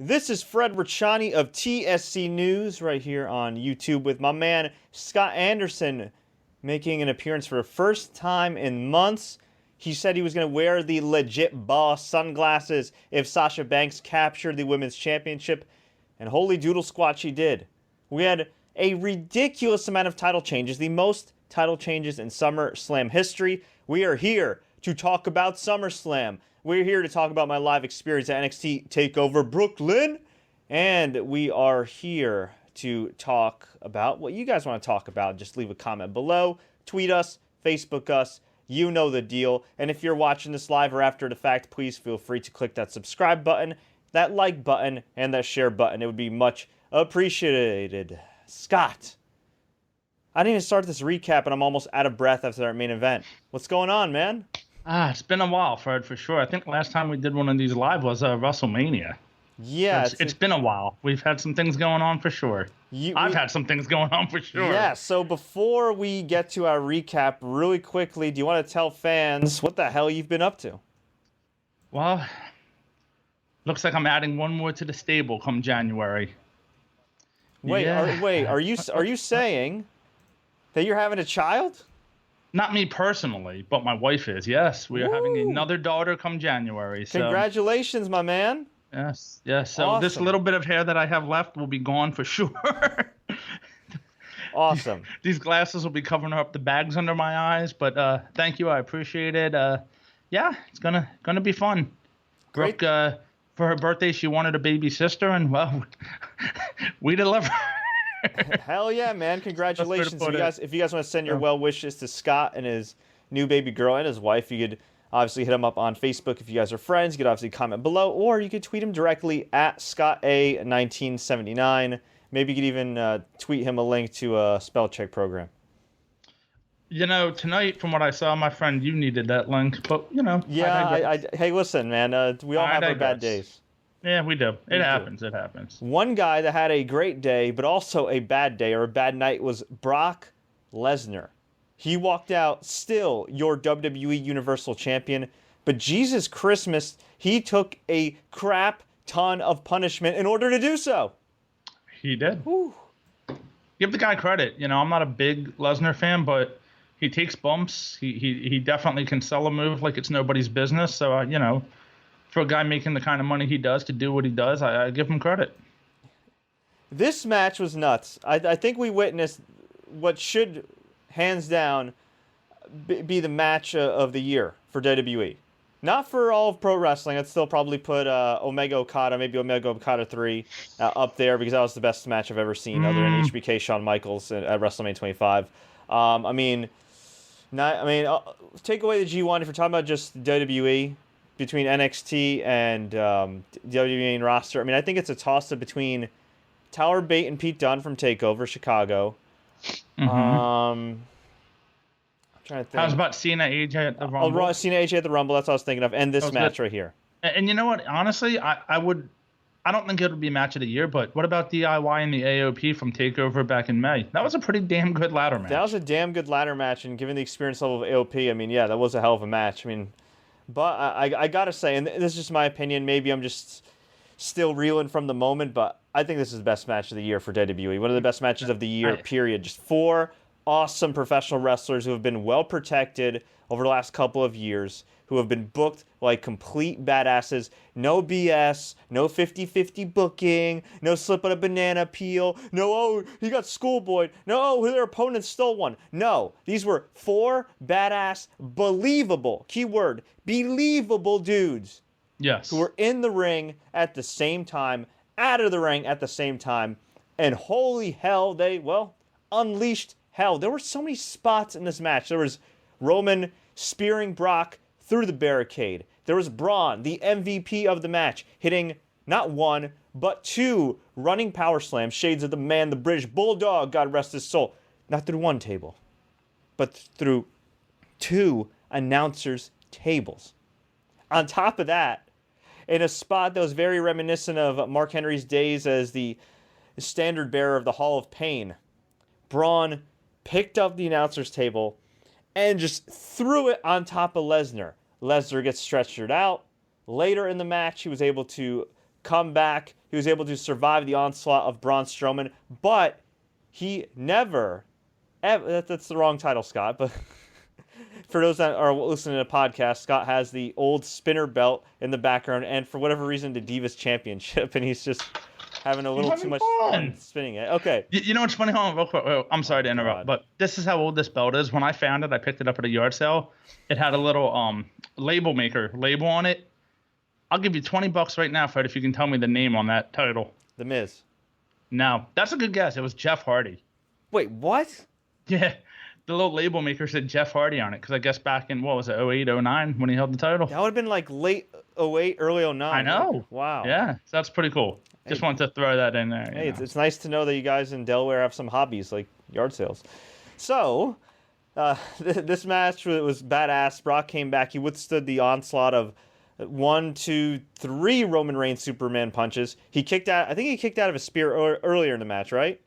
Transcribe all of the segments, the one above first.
This is Fred Richani of TSC News right here on YouTube with my man Scott Anderson making an appearance for the first time in months. He said he was going to wear the legit boss sunglasses if Sasha Banks captured the Women's Championship, and holy doodle squat she did. We had a ridiculous amount of title changes, the most title changes in SummerSlam history. We are here to talk about SummerSlam. We're here to talk about my live experience at NXT TakeOver Brooklyn. And we are here to talk about what you guys want to talk about. Just leave a comment below. Tweet us, Facebook us. You know the deal. And if you're watching this live or after the fact, please feel free to click that subscribe button, that like button, and that share button. It would be much appreciated. Scott, I didn't even start this recap, and I'm almost out of breath after our main event. What's going on, man? It's been a while, Fred, for sure. I think last time we did one of these live was WrestleMania. Yeah. It's been a while. We've had some things going on for sure. I've had some things going on for sure. Yeah, so before we get to our recap, really quickly, do you want to tell fans what the hell you've been up to? Well, looks like I'm adding one more to the stable come January. Wait, are you saying that you're having a child? Not me personally, but my wife is. Yes, we are having another daughter come January. So. Congratulations, my man. Yes. So awesome. This little bit of hair that I have left will be gone for sure. Awesome. These glasses will be covering up the bags under my eyes, but thank you. I appreciate it. Yeah, it's gonna be fun. Great. Brooke, for her birthday, she wanted a baby sister, and well, we delivered. Hell yeah, man. Congratulations. If you guys want to send your well wishes to Scott and his new baby girl and his wife, you could obviously hit him up on Facebook if you guys are friends. You could obviously comment below, or you could tweet him directly at ScottA1979. Maybe you could even tweet him a link to a spell check program. You know, tonight, from what I saw, my friend, you needed that link, but, you know. Yeah, hey, listen, man, we all have our bad days. Yeah, we do. It happens. One guy that had a great day, but also a bad day or a bad night was Brock Lesnar. He walked out still your WWE Universal Champion, but Jesus Christmas, he took a crap ton of punishment in order to do so. He did. Whew. Give the guy credit. You know, I'm not a big Lesnar fan, but he takes bumps. He definitely can sell a move like it's nobody's business. So, you know, for a guy making the kind of money he does to do what he does, I give him credit. This match was nuts. I think we witnessed what should, hands down, be the match of the year for WWE. Not for all of pro wrestling. I'd still probably put Omega Okada, maybe Omega Okada 3 up there because that was the best match I've ever seen other than HBK Shawn Michaels at WrestleMania 25. Take away the G1 if you're talking about just WWE. Between NXT and WWE main roster. I mean, I think it's a toss-up between Tyler Bate and Pete Dunne from TakeOver Chicago. Mm-hmm. I'm trying to think. I was about Cena AJ at the Rumble. Cena AJ at the Rumble, that's what I was thinking of. And this match right here. And you know what? Honestly, I don't think it would be match of the year, but what about DIY and the AOP from TakeOver back in May? That was a pretty damn good ladder match. That was a damn good ladder match, and given the experience level of AOP, I mean, yeah, that was a hell of a match. I mean... But I gotta say, and this is just my opinion, maybe I'm just still reeling from the moment, but I think this is the best match of the year for WWE. One of the best matches of the year, period. Just 4 awesome professional wrestlers who have been well protected over the last couple of years, who have been booked like complete badasses. No BS, no 50-50 booking, no slip on a banana peel, no, oh, he got schoolboyed, no, oh, their opponent stole one. No, these were 4 badass, believable, keyword, believable dudes. Yes. Who were in the ring at the same time, out of the ring at the same time, and holy hell, they, well, unleashed hell. There were so many spots in this match. There was Roman spearing Brock through the barricade. There was Braun, the MVP of the match, hitting not 1, but 2 running power slams, shades of the man, the British Bulldog, God rest his soul. Not through 1 table, but through 2 announcers' tables. On top of that, in a spot that was very reminiscent of Mark Henry's days as the standard bearer of the Hall of Pain, Braun picked up the announcer's table and just threw it on top of Lesnar. Lesnar gets stretchered out. Later in the match, he was able to come back. He was able to survive the onslaught of Braun Strowman, but he never, that's the wrong title, Scott, but for those that are listening to the podcast, Scott has the old spinner belt in the background, and for whatever reason, the Divas Championship, and he's just having a little too much fun spinning it. Okay. You know what's funny? Hold on, real quick. I'm sorry to interrupt, but this is how old this belt is. When I found it, I picked it up at a yard sale. It had a little label on it. I'll give you $20 right now, Fred, if you can tell me the name on that title. The Miz. No, that's a good guess. It was Jeff Hardy. Wait, what? Yeah. The little label maker said Jeff Hardy on it because I guess back in, what was it, 08, 09 when he held the title? That would have been like late 08, early 09. I know. Wow. Yeah, so that's pretty cool. Just wanted to throw that in there. Hey, it's nice to know that you guys in Delaware have some hobbies like yard sales. So, this match was badass. Brock came back. He withstood the onslaught of 1, 2, 3 Roman Reigns Superman punches. I think he kicked out of a spear earlier in the match, right?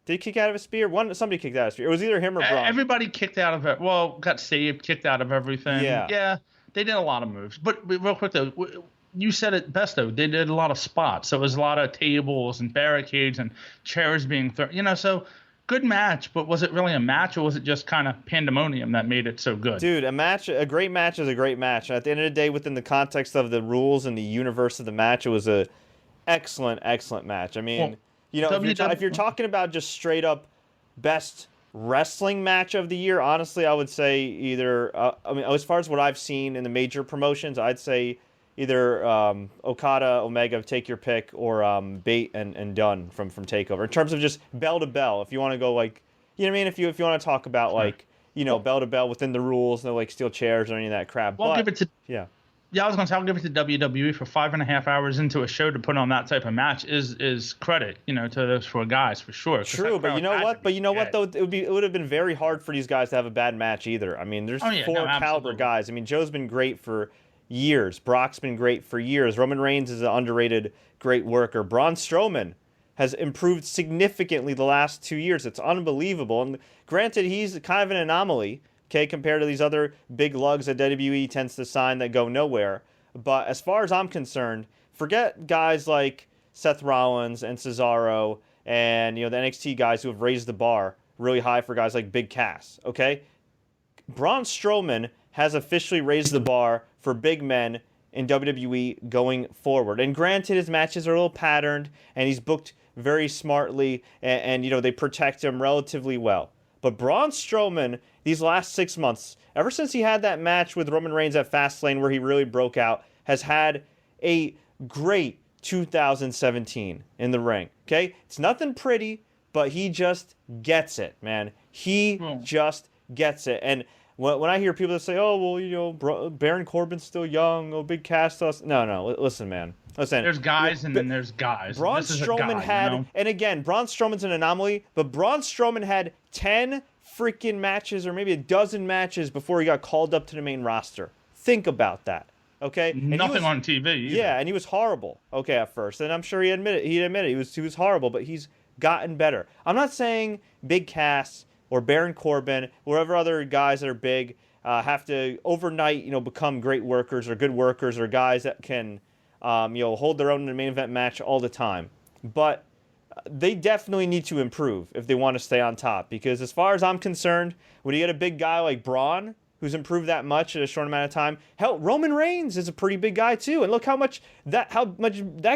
Did he kick out of a spear? Somebody kicked out of a spear. It was either him or Braun. Everybody kicked out of it. Well, got saved, kicked out of everything. Yeah, they did a lot of moves. But real quick, though, you said it best, though. They did a lot of spots. So it was a lot of tables and barricades and chairs being thrown. So good match, but was it really a match or was it just kind of pandemonium that made it so good? Dude, a great match is a great match. And at the end of the day, within the context of the rules and the universe of the match, it was a excellent, excellent match. I mean... if you're talking about just straight up best wrestling match of the year, honestly, I would say either, as far as what I've seen in the major promotions, I'd say either Okada, Omega, take your pick, or Bate and Dunn from TakeOver. In terms of just bell to bell, if you want to go like, you know what I mean? If you want to talk about like, bell to bell within the rules, no like steel chairs or any of that crap. Well, but, give it to Yeah, I was going to say, I'll give it to WWE for 5.5 hours into a show to put on that type of match is credit, to those 4 guys for sure. True, but you know what? Though it would have been very hard for these guys to have a bad match either. I mean, there's 4 caliber guys. I mean, Joe's been great for years. Brock's been great for years. Roman Reigns is an underrated great worker. Braun Strowman has improved significantly the last 2 years. It's unbelievable. And granted, he's kind of an anomaly. Okay, compared to these other big lugs that WWE tends to sign that go nowhere. But as far as I'm concerned, forget guys like Seth Rollins and Cesaro and the NXT guys who have raised the bar really high for guys like Big Cass. Okay, Braun Strowman has officially raised the bar for big men in WWE going forward. And granted, his matches are a little patterned, and he's booked very smartly, and they protect him relatively well. But Braun Strowman, these last 6 months, ever since he had that match with Roman Reigns at Fastlane where he really broke out, has had a great 2017 in the ring. Okay? It's nothing pretty, but he just gets it, man. He just gets it. And when I hear people that say, oh, well, Baron Corbin's still young, Big Cass does. No, listen, man. Listen. There's guys and then there's guys. Braun Strowman had, and again, Braun Strowman's an anomaly, but Braun Strowman had 10 freaking matches or maybe a dozen matches before he got called up to the main roster. Think about that, okay? And nothing on TV either. Yeah, and he was horrible, okay, at first. And I'm sure he'd admit it. He was horrible, but he's gotten better. I'm not saying Big Cass or Baron Corbin, whatever other guys that are big, have to overnight, become great workers or good workers or guys that can, hold their own in the main event match all the time. But they definitely need to improve if they want to stay on top. Because as far as I'm concerned, when you get a big guy like Braun, who's improved that much in a short amount of time, hell, Roman Reigns is a pretty big guy too. And look how much that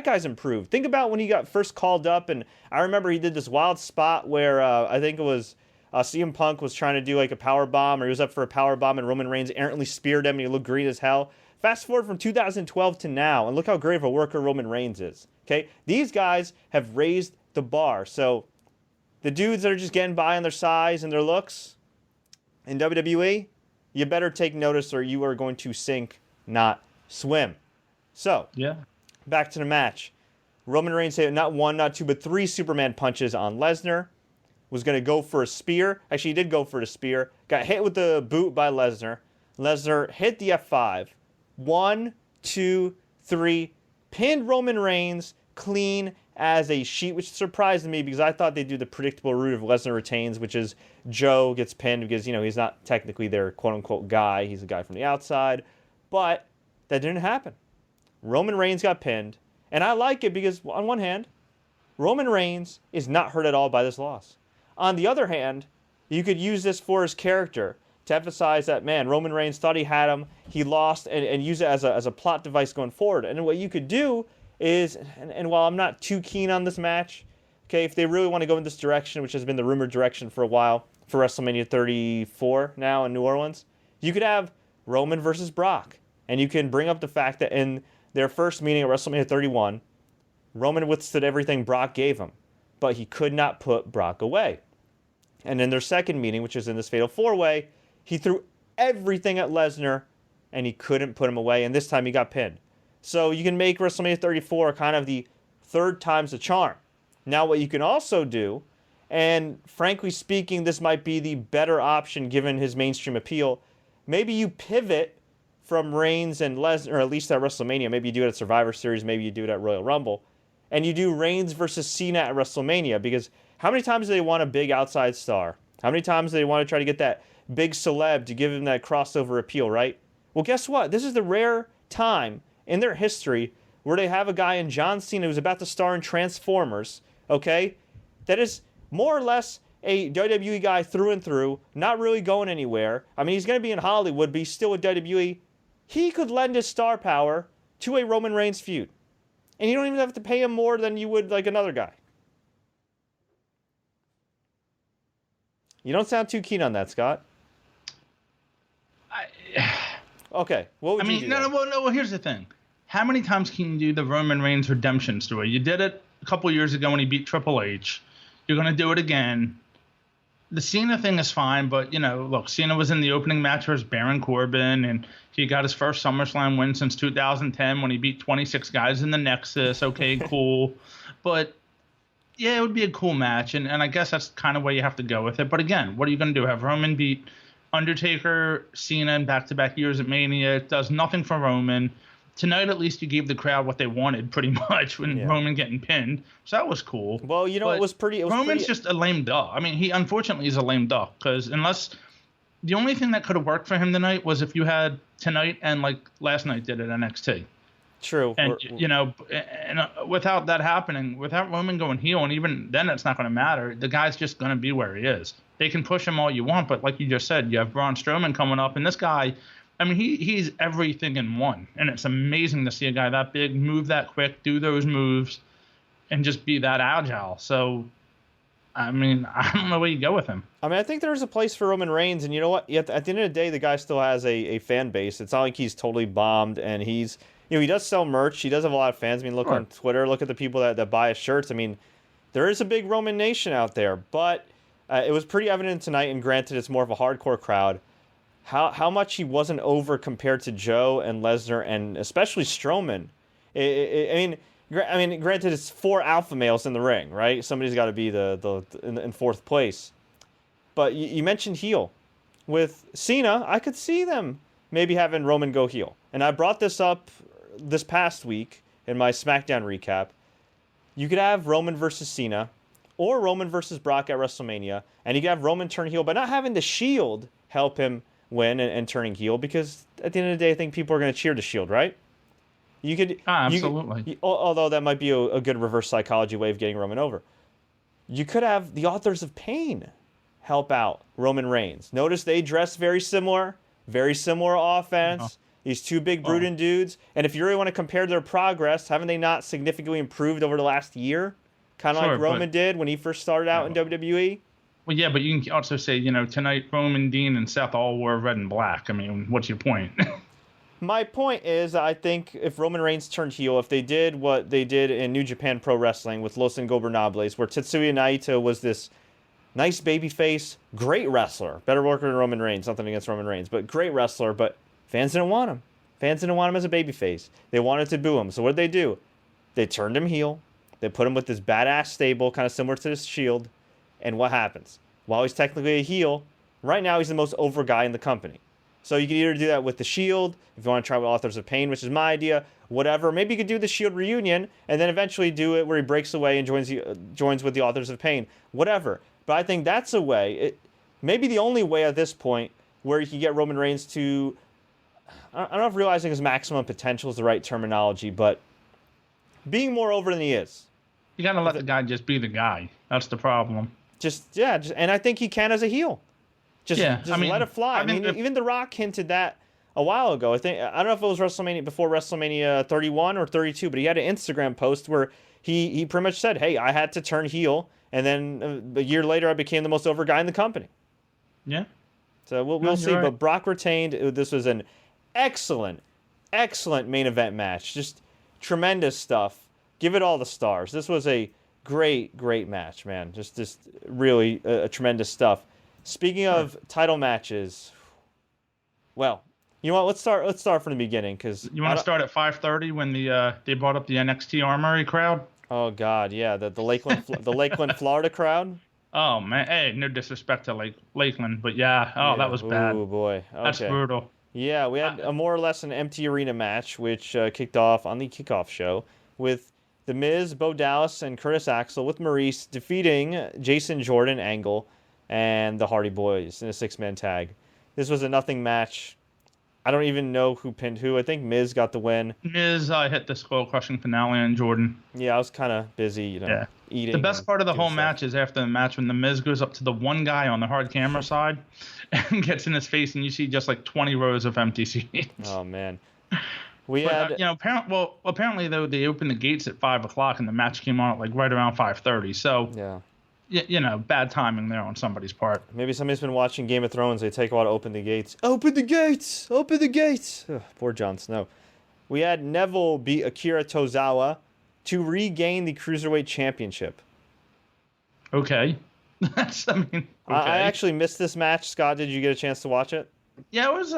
guy's improved. Think about when he got first called up, and I remember he did this wild spot where I think it was CM Punk was trying to do like a power bomb, or he was up for a power bomb, and Roman Reigns errantly speared him, and he looked green as hell. Fast forward from 2012 to now, and look how great of a worker Roman Reigns is. Okay, these guys have raised the bar. So the dudes that are just getting by on their size and their looks in WWE, you better take notice, or you are going to sink, not swim. So back to the match. Roman Reigns hit not 1, not 2, but 3 Superman punches on Lesnar. Was going to go for a spear. Actually, he did go for the spear. Got hit with the boot by Lesnar. Lesnar hit the F5. 1, 2, 3. Pinned Roman Reigns clean as a sheet, which surprised me because I thought they'd do the predictable route of Lesnar retains, which is Joe gets pinned because, he's not technically their quote-unquote guy. He's a guy from the outside. But that didn't happen. Roman Reigns got pinned, And I like it because, on one hand, Roman Reigns is not hurt at all by this loss. On the other hand, you could use this for his character to emphasize that, man, Roman Reigns thought he had him, he lost, and use it as a plot device going forward. And what you could do is, and while I'm not too keen on this match, okay, if they really want to go in this direction, which has been the rumored direction for a while, for WrestleMania 34 now in New Orleans, you could have Roman versus Brock. And you can bring up the fact that in their first meeting at WrestleMania 31, Roman withstood everything Brock gave him, but he could not put Brock away. And in their second meeting, which is in this Fatal 4-Way, he threw everything at Lesnar, and he couldn't put him away, and this time he got pinned. So you can make WrestleMania 34 kind of the third time's the charm. Now what you can also do, and frankly speaking, this might be the better option given his mainstream appeal, maybe you pivot from Reigns and Lesnar, or at least at WrestleMania. Maybe you do it at Survivor Series, maybe you do it at Royal Rumble, and you do Reigns versus Cena at WrestleMania, because how many times do they want a big outside star? How many times do they want to try to get that big celeb to give them that crossover appeal, right? Well, guess what? This is the rare time in their history where they have a guy in John Cena who's about to star in Transformers, okay, that is more or less a WWE guy through and through, not really going anywhere. I mean, he's going to be in Hollywood, but he's still with WWE. He could lend his star power to a Roman Reigns feud. And you don't even have to pay him more than you would like another guy. You don't sound too keen on that, Scott. Okay, what would you do? No, here's the thing. How many times can you do the Roman Reigns redemption story? You did it a couple years ago when he beat Triple H. You're going to do it again. The Cena thing is fine, but, look, Cena was in the opening match versus Baron Corbin, and he got his first SummerSlam win since 2010 when he beat 26 guys in the Nexus. Okay, cool. But, yeah, it would be a cool match, and I guess that's kind of where you have to go with it. But, again, what are you going to do? Have Roman beat Undertaker, Cena in back-to-back years at Mania? It does nothing for Roman. Tonight, at least, you gave the crowd what they wanted, pretty much, when Roman getting pinned. So that was cool. Well, Roman's just a lame duck. I mean, he unfortunately is a lame duck, because the only thing that could have worked for him tonight was if you had tonight and like last night did at NXT. True. And, without that happening, without Roman going heel, and even then it's not going to matter, the guy's just going to be where he is. They can push him all you want, but like you just said, you have Braun Strowman coming up, and this guy, I mean, he's everything in one. And it's amazing to see a guy that big move that quick, do those moves, and just be that agile. So, I mean, I don't know where you go with him. I mean, I think there's a place for Roman Reigns, and you know what? At the end of the day, the guy still has a fan base. It's not like he's totally bombed, and he's, he does sell merch. He does have a lot of fans. I mean, look on Twitter, look at the people that buy his shirts. I mean, there is a big Roman nation out there, but it was pretty evident tonight, and granted, it's more of a hardcore crowd, how much he wasn't over compared to Joe and Lesnar and especially Strowman. I mean, granted, it's 4 alpha males in the ring, right? Somebody's got to be in fourth place. But you mentioned heel. With Cena, I could see them maybe having Roman go heel. And I brought this up this past week in my SmackDown recap. You could have Roman versus Cena or Roman versus Brock at WrestleMania, and you could have Roman turn heel, but not having the Shield help him win and turning heel, because at the end of the day, I think people are going to cheer the Shield, right? You could absolutely. Although that might be a good reverse psychology way of getting Roman over. You could have the Authors of Pain help out Roman Reigns. Notice they dress very similar offense. Uh-huh. These 2 big brooding dudes. And if you really want to compare their progress, haven't they not significantly improved over the last year? Kind of like Roman did when he first started out in WWE? Well, yeah, but you can also say, tonight Roman, Dean, and Seth all wore red and black. I mean, what's your point? My point is, I think if Roman Reigns turned heel, if they did what they did in New Japan Pro Wrestling with Los Ingobernables, where Tetsuya Naito was this nice babyface, great wrestler, better worker than Roman Reigns, nothing against Roman Reigns, but great wrestler, but fans didn't want him. Fans didn't want him as a babyface. They wanted to boo him. So what did they do? They turned him heel. They put him with this badass stable, kind of similar to the Shield. And what happens? While he's technically a heel, right now he's the most over guy in the company. So you can either do that with the Shield, if you want to try with Authors of Pain, which is my idea, whatever. Maybe you could do the Shield reunion, and then eventually do it where he breaks away and joins with the Authors of Pain. Whatever. But I think that's a way, maybe the only way at this point, where you can get Roman Reigns to, I don't know if realizing his maximum potential is the right terminology, but being more over than he is. You got to let the guy just be the guy. That's the problem. And I think he can as a heel. Just let it fly. I mean, even The Rock hinted that a while ago. I don't know if it was before WrestleMania 31 or 32, but he had an Instagram post where he pretty much said, "Hey, I had to turn heel, and then a year later, I became the most over guy in the company." Yeah. So we'll see. Right. But Brock retained. This was an excellent main event match. Just tremendous stuff. Give it all the stars. This was a great match, man. Just really tremendous stuff. Speaking of title matches, well, you know what? Let's start from the beginning, because you want to start at 5:30 when they brought up the NXT Armory crowd. Oh God, yeah, the Lakeland, Florida crowd. Oh man, hey, no disrespect to Lakeland, but yeah, that was bad. Oh boy, okay. That's brutal. Yeah, we had a more or less an empty arena match, which kicked off on the kickoff show with The Miz, Bo Dallas, and Curtis Axel, with Maurice defeating Jason Jordan, Angle, and the Hardy Boys in a 6-man tag. This was a nothing match. I don't even know who pinned who. I think Miz got the win. Miz hit the skull-crushing finale on Jordan. Yeah, I was kind of busy, eating. The best part of the whole match is after the match when The Miz goes up to the one guy on the hard camera side and gets in his face, and you see just 20 rows of empty seats. Oh, man. Apparently, though, they opened the gates at 5 o'clock, and the match came on at right around 5:30. So, yeah. Bad timing there on somebody's part. Maybe somebody's been watching Game of Thrones. They take a while to open the gates. Open the gates! Open the gates! Ugh, poor Jon Snow. We had Neville beat Akira Tozawa to regain the Cruiserweight Championship. Okay. Okay. I actually missed this match. Scott, did you get a chance to watch it? Yeah, it was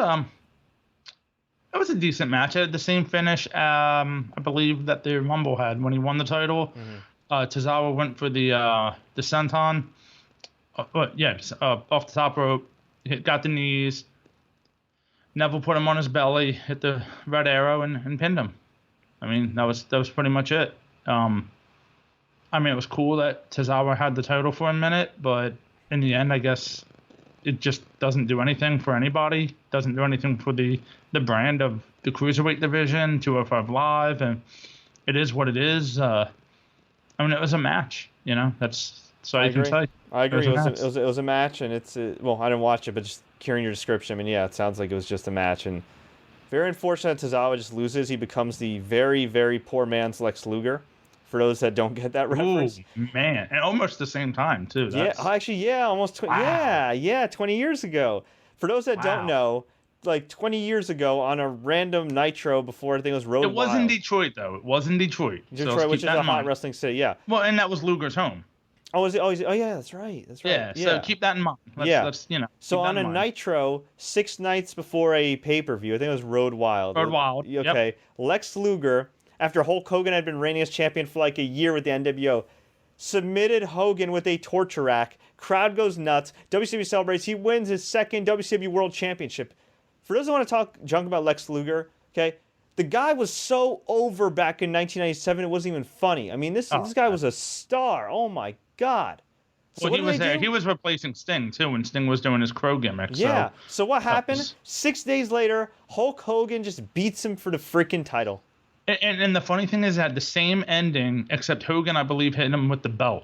a decent match. It had the same finish, I believe, that the Rumble had when he won the title. Mm-hmm. Tozawa went for the senton. Off the top rope, got the knees. Neville put him on his belly, hit the red arrow, and pinned him. I mean, that was pretty much it. It was cool that Tozawa had the title for a minute, but in the end, I guess it just doesn't do anything for anybody. Doesn't do anything for the brand of the Cruiserweight division, 205 Live, and it is what it is. It was a match, that's all you can say. I agree. It was a match, and it's I didn't watch it, but just hearing your description, it sounds like it was just a match, and very unfortunate Tozawa just loses. He becomes the very, very poor man's Lex Luger. For those that don't get that reference. Ooh, man, and almost the same time too. Almost 20 years ago. For those that don't know, 20 years ago on a random Nitro before everything was Road Wild. It was in Detroit, though. It was in Detroit. Which is a hot wrestling city, yeah. Well, and that was Luger's home. Oh, was it? Oh, yeah, that's right. Yeah, so keep that in mind. Let's so on a Nitro, 6 nights before a pay-per-view, I think it was Road Wild. Road Wild, okay. Yep. Lex Luger, after Hulk Hogan had been reigning as champion for a year with the NWO, submitted Hogan with a torture rack. Crowd goes nuts. WCW celebrates. He wins his second WCW World Championship. For those who want to talk junk about Lex Luger, okay, the guy was so over back in 1997, it wasn't even funny. I mean, this guy was a star. Oh, my God. So he was there. He was replacing Sting, too, when Sting was doing his Crow gimmick. Yeah. So what happened? 6 days later, Hulk Hogan just beats him for the freaking title. And the funny thing is, it had the same ending, except Hogan, I believe, hit him with the belt.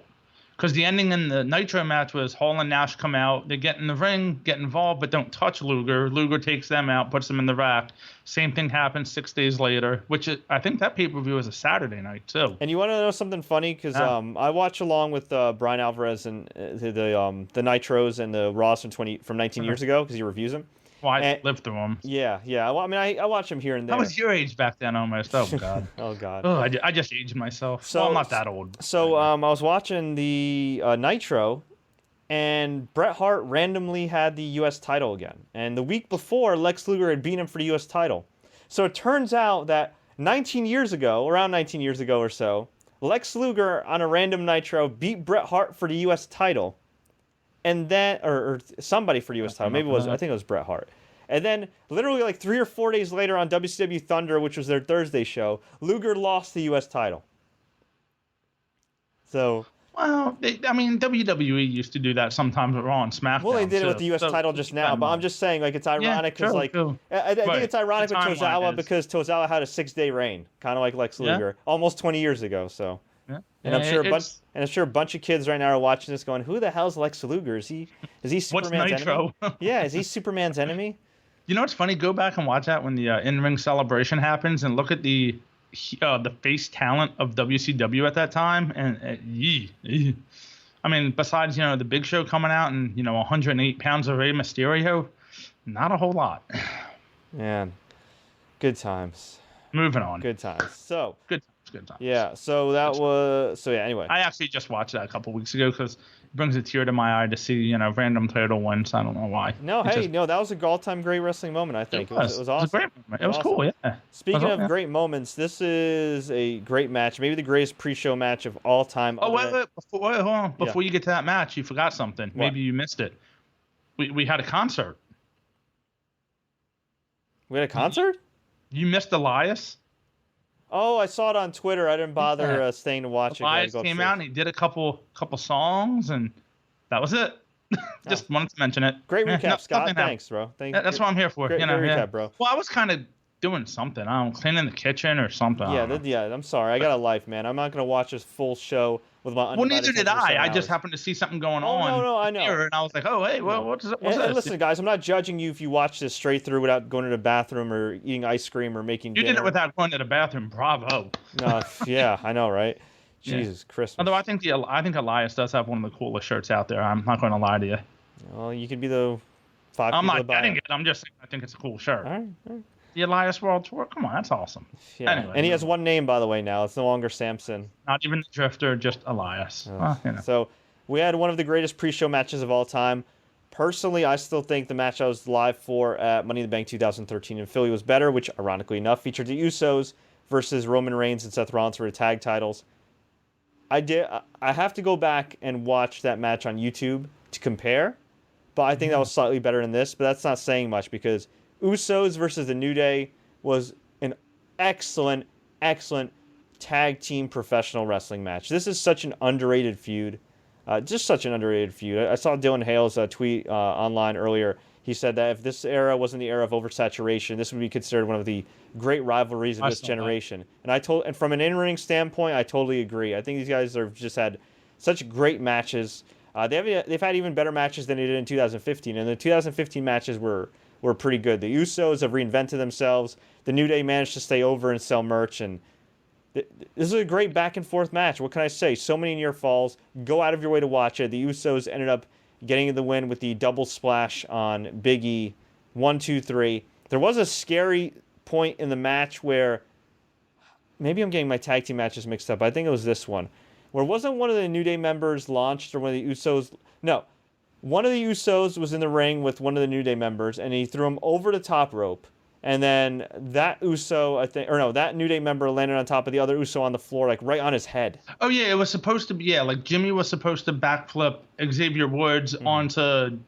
Because the ending in the Nitro match was Hall and Nash come out, they get in the ring, get involved, but don't touch Luger. Luger takes them out, puts them in the rack. Same thing happens 6 days later, I think that pay-per-view was a Saturday night, too. And you want to know something funny? Because I watch along with Brian Alvarez and the Nitros and the Raws from 19 years ago, because he reviews them. Well, I lived through them. Yeah. Well, I watch them here and there. I was your age back then almost. Oh, God. Oh, God. Oh, I just aged myself. So, I'm not that old. So I was watching the Nitro, and Bret Hart randomly had the U.S. title again. And the week before, Lex Luger had beaten him for the U.S. title. So it turns out that around 19 years ago or so, Lex Luger on a random Nitro beat Bret Hart for the U.S. title. And then, or somebody for the U.S. title. Maybe I think it was Bret Hart. And then, literally 3 or 4 days later on WCW Thunder, which was their Thursday show, Luger lost the U.S. title. So, Well, I mean, WWE used to do that sometimes with Raw and SmackDown. Well, they did it with too. the U.S. title just now, but I'm just saying, like, it's ironic because, true, like, true. I think Right. it's ironic The with timeline Tozawa is. because Tozawa had a 6-day reign, kind of like Lex Luger, almost 20 years ago. So, Yeah. and I'm sure a bunch of kids right now are watching this, going, "Who the hell's Lex Luger? Is he Superman's What's Nitro? enemy? Yeah, is he Superman's enemy?" You know what's funny? Go back and watch that when the in-ring celebration happens, and look at the face talent of WCW at that time, and yee. I mean, besides the Big Show coming out and 108 pounds of Rey Mysterio, not a whole lot. Man, good times. Moving on. Good times. So good times. Yeah. So anyway. I actually just watched that a couple weeks ago because it brings a tear to my eye to see random title wins. I don't know why. No, that was a all-time great wrestling moment. I think it was awesome. It was a great moment. It was awesome. Cool. Yeah. Speaking of great moments, this is a great match. Maybe the greatest pre-show match of all time. Oh wait, hold on. Before you get to that match, you forgot something. What? Maybe you missed it. We had a concert. We had a concert? You missed Elias? Oh, I saw it on Twitter. I didn't bother staying to watch Elias it. Came out and he did a couple songs, and that was it. Just wanted to mention it. Great recap, Scott. Thanks, bro. That's what I'm here for. Great recap, bro. Well, I was kind of doing something. I don't know, cleaning the kitchen or something. Yeah, I'm sorry. I got a life, man. I'm not going to watch this full show with my Well, neither did I. I just happened to see something going on. No, I know. And I was like, oh, hey, well, what's this? And listen, guys, I'm not judging you if you watch this straight through without going to the bathroom or eating ice cream or making dinner. You did it without going to the bathroom. Bravo. No, yeah, I know, right? Jesus Christmas. Although I think Elias does have one of the coolest shirts out there. I'm not going to lie to you. Well, you could be the 5 I'm people not getting it. I'm just saying I think it's a cool shirt. All right. The Elias World Tour? Come on, that's awesome. Yeah. Anyway, and he has one name, by the way, now. It's no longer Samson. Not even the Drifter, just Elias. So we had one of the greatest pre-show matches of all time. Personally, I still think the match I was live for at Money in the Bank 2013 in Philly was better, which, ironically enough, featured the Usos versus Roman Reigns and Seth Rollins for the tag titles. I have to go back and watch that match on YouTube to compare, but I think that was slightly better than this, but that's not saying much because Usos versus the New Day was an excellent tag team professional wrestling match. This is such an underrated feud. Just such an underrated feud. I saw Dylan Hale's tweet online earlier. He said that if this era wasn't the era of oversaturation, this would be considered one of the great rivalries of this generation. And from an in-ring standpoint, I totally agree. I think these guys have just had such great matches. They've had even better matches than they did in 2015, and the 2015 matches were pretty good. The Usos have reinvented themselves. The New Day managed to stay over and sell merch, and this is a great back-and-forth match. What can I say? So many near falls. Go out of your way to watch it. The Usos ended up getting the win with the double splash on Big E. 1, 2, 3. There was a scary point in the match where maybe I'm getting my tag team matches mixed up. I think it was this one, where wasn't one of the New Day members launched or one of the Usos? No. One of the Usos was in the ring with one of the New Day members, and he threw him over the top rope. And then that that New Day member landed on top of the other Uso on the floor, like right on his head. Oh, yeah, it was supposed to be, like Jimmy was supposed to backflip Xavier Woods onto,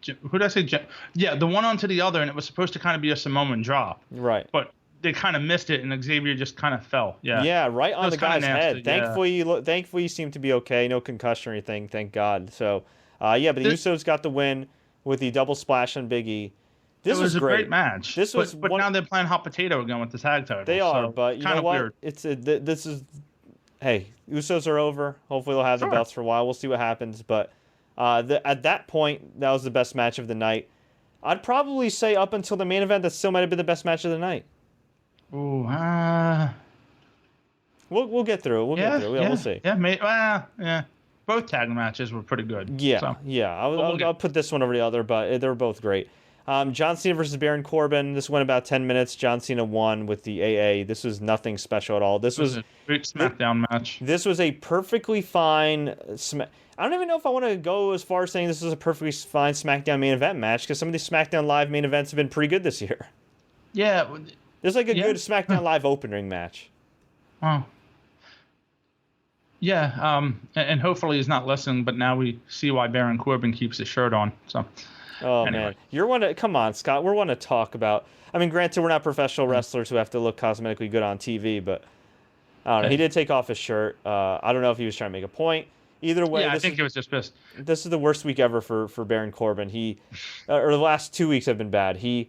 who did I say? Yeah, the one onto the other, and it was supposed to kind of be a Samoan drop. Right. But they kind of missed it, and Xavier just kind of fell. Yeah. Yeah, right on the guy's head. Yeah. Thankfully, he seemed to be okay. No concussion or anything, thank God. So, but the Usos got the win with the double splash on Big E. This was a great match. But now they're playing hot potato again with the tag title. They are, but you know what? Weird. Hey, Usos are over. Hopefully they'll have the belts for a while. We'll see what happens. But at that point, that was the best match of the night. I'd probably say up until the main event, that still might have been the best match of the night. Ooh, We'll get through it. We'll see. Yeah, both tag matches were pretty good. Yeah. I'll put this one over the other, but they're both great. John Cena versus Baron Corbin. This went about 10 minutes. John Cena won with the AA. This was nothing special at all. This was a great SmackDown match. This was a perfectly fine I don't even know if I want to go as far as saying this was a perfectly fine SmackDown main event match, because some of these SmackDown Live main events have been pretty good this year. Yeah. There's like a good SmackDown Live opening match. Oh. Yeah, and hopefully he's not listening, but now we see why Baron Corbin keeps his shirt on. So. Oh, anyway. Man. Come on, Scott. We're one to talk about. I mean, granted, we're not professional wrestlers who have to look cosmetically good on TV, but I don't know. He did take off his shirt. I don't know if he was trying to make a point. Either way, Yeah, I think he was just pissed. This is the worst week ever for Baron Corbin. Or the last 2 weeks have been bad. Okay,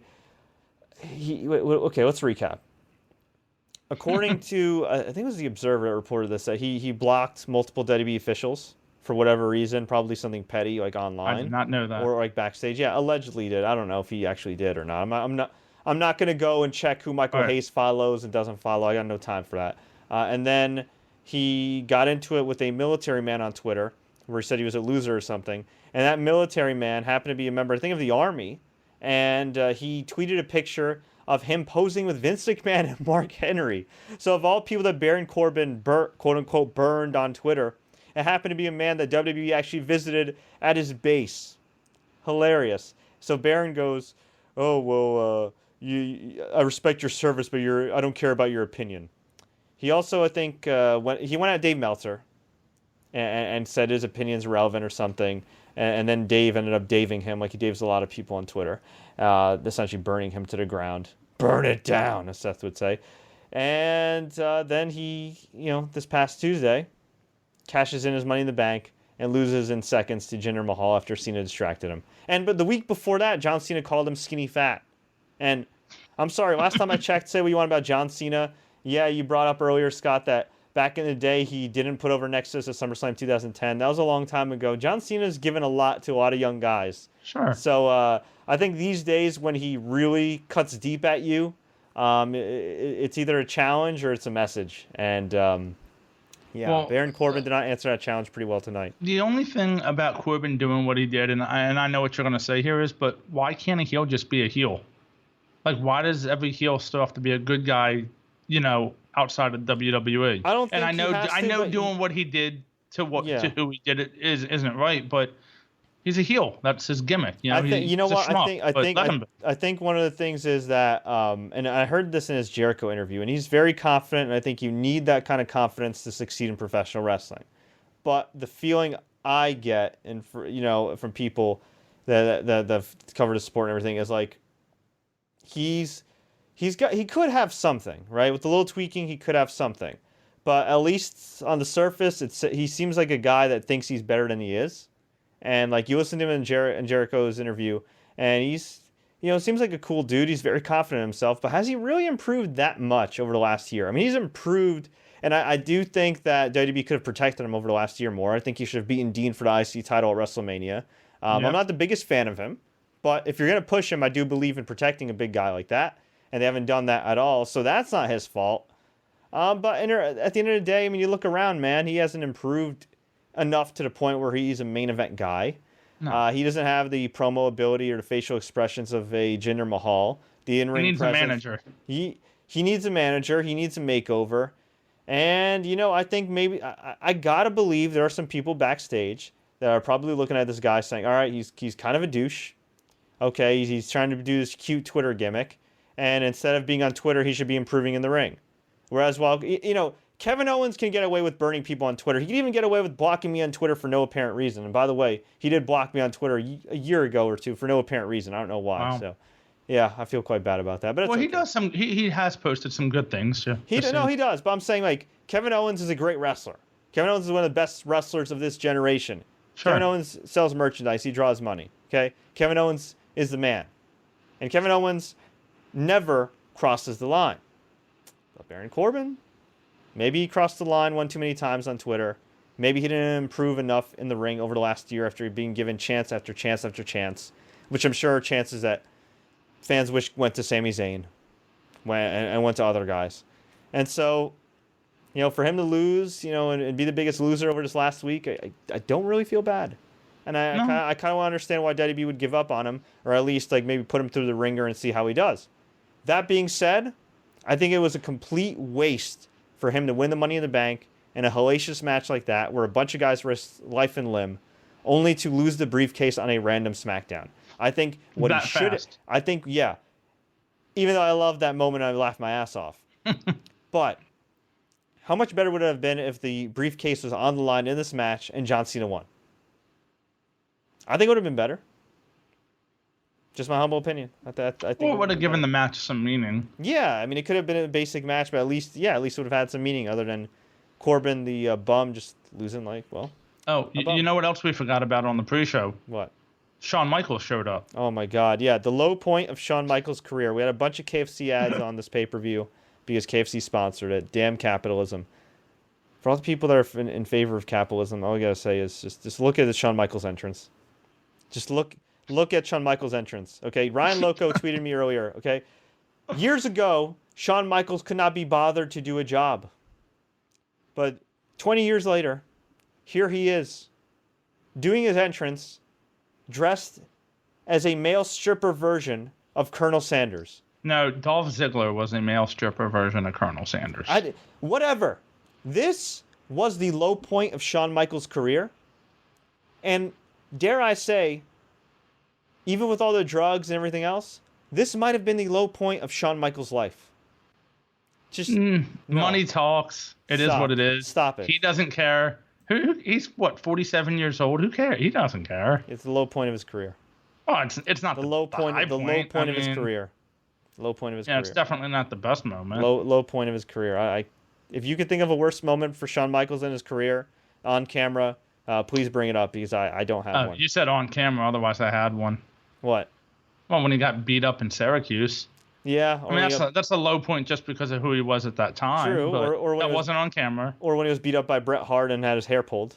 let's recap. According to, I think it was the Observer that reported this, that he blocked multiple WWE officials for whatever reason, probably something petty like online. I did not know that. Or like backstage. Yeah, allegedly did. I don't know if he actually did or not. I'm not going to go and check who Michael Hayes follows and doesn't follow. I got no time for that. And then he got into it with a military man on Twitter where he said he was a loser or something. And that military man happened to be a member, I think, of the Army. And he tweeted a picture of him posing with Vince McMahon and Mark Henry. So of all people that Baron Corbin, quote-unquote, burned on Twitter, it happened to be a man that WWE actually visited at his base. Hilarious. So Baron goes, oh, well, I respect your service, but I don't care about your opinion. He also, I think, went at Dave Meltzer and said his opinion's irrelevant or something. And then Dave ended up daving him like he daves a lot of people on Twitter, essentially burning him to the ground. Burn it down, as Seth would say. And then he, this past Tuesday, cashes in his Money in the Bank and loses in seconds to Jinder Mahal after Cena distracted him. But the week before that, John Cena called him skinny fat. And I'm sorry, last time I checked, say what you want about John Cena. Yeah, you brought up earlier, Scott, that back in the day, he didn't put over Nexus at SummerSlam 2010. That was a long time ago. John Cena's given a lot to a lot of young guys. Sure. So I think these days when he really cuts deep at you, it's either a challenge or it's a message. And Baron Corbin did not answer that challenge pretty well tonight. The only thing about Corbin doing what he did, and I know what you're going to say here is, but why can't a heel just be a heel? Like, why does every heel still have to be a good guy, outside of WWE? I don't think and I know doing what he did to who he did it isn't right, but he's a heel. That's his gimmick. I think one of the things is that, and I heard this in his Jericho interview, and he's very confident, and I think you need that kind of confidence to succeed in professional wrestling. But the feeling I get, from people that cover the sport and everything, is like he could have something, right? With a little tweaking, he could have something. But at least on the surface, he seems like a guy that thinks he's better than he is. And like you listen to him in Jericho's interview, and he's, seems like a cool dude. He's very confident in himself. But has he really improved that much over the last year? I mean, he's improved, and I do think that WWE could have protected him over the last year more. I think he should have beaten Dean for the IC title at WrestleMania. I'm not the biggest fan of him, but if you're going to push him, I do believe in protecting a big guy like that. And they haven't done that at all, so that's not his fault. But at the end of the day, I mean, you look around, man, he hasn't improved enough to the point where he's a main event guy. No. He doesn't have the promo ability or the facial expressions of a Jinder Mahal. The in-ring he needs presence, a manager. He needs a manager. He needs a makeover. And, I think maybe I got to believe there are some people backstage that are probably looking at this guy saying, all right, he's kind of a douche. Okay, he's trying to do this cute Twitter gimmick. And instead of being on Twitter, he should be improving in the ring. Whereas while, Kevin Owens can get away with burning people on Twitter. He can even get away with blocking me on Twitter for no apparent reason. And by the way, he did block me on Twitter a year ago or two for no apparent reason. I don't know why. Wow. So, yeah, I feel quite bad about that. But he does some. He has posted some good things. Yeah. He does. But I'm saying, like, Kevin Owens is a great wrestler. Kevin Owens is one of the best wrestlers of this generation. Sure. Kevin Owens sells merchandise. He draws money. Okay, Kevin Owens is the man, and Kevin Owens never crosses the line. But Baron Corbin, maybe he crossed the line one too many times on Twitter. Maybe he didn't improve enough in the ring over the last year after being given chance after chance after chance, which I'm sure are chances that fans wish went to Sami Zayn and went to other guys. And so, for him to lose, and be the biggest loser over this last week, I don't really feel bad. And I kind of want to understand why WWE would give up on him, or at least like maybe put him through the ringer and see how he does. That being said, I think it was a complete waste for him to win the Money in the Bank in a hellacious match like that, where a bunch of guys risked life and limb, only to lose the briefcase on a random SmackDown. I think what he should. I think, yeah. Even though I love that moment, I laughed my ass off. But how much better would it have been if the briefcase was on the line in this match and John Cena won? I think it would have been better. Just my humble opinion. I think it would have given the match some meaning. Yeah, I mean, it could have been a basic match, but at least it would have had some meaning other than Corbin, the bum, just losing like, well, Oh, you know what else we forgot about on the pre-show? What? Shawn Michaels showed up. Oh my God! Yeah, the low point of Shawn Michaels' career. We had a bunch of KFC ads on this pay-per-view because KFC sponsored it. Damn capitalism! For all the people that are in favor of capitalism, all I gotta say is just look at the Shawn Michaels entrance. Just look at Shawn Michaels' entrance. Okay, Ryan Loco tweeted me earlier. Okay, years ago, Shawn Michaels could not be bothered to do a job, but 20 years later, here he is, doing his entrance, dressed as a male stripper version of Colonel Sanders. No, Dolph Ziggler was a male stripper version of Colonel Sanders. Whatever. This was the low point of Shawn Michaels' career. And dare I say, even with all the drugs and everything else, this might have been the low point of Shawn Michaels' life. Just money talks. It is what it is. Stop it. He doesn't care. He's what, 47 years old? Who cares? He doesn't care. It's the low point of his career. Oh, it's not the low point. The low point of his career. Low point of his career. Yeah, it's definitely not the best moment. Low point of his career. If you could think of a worse moment for Shawn Michaels in his career on camera, please bring it up because I don't have one. You said on camera, otherwise I had one. What? Well, when he got beat up in Syracuse. Yeah. I mean, that's a low point just because of who he was at that time. True. Or that wasn't on camera. Or when he was beat up by Bret Hart and had his hair pulled.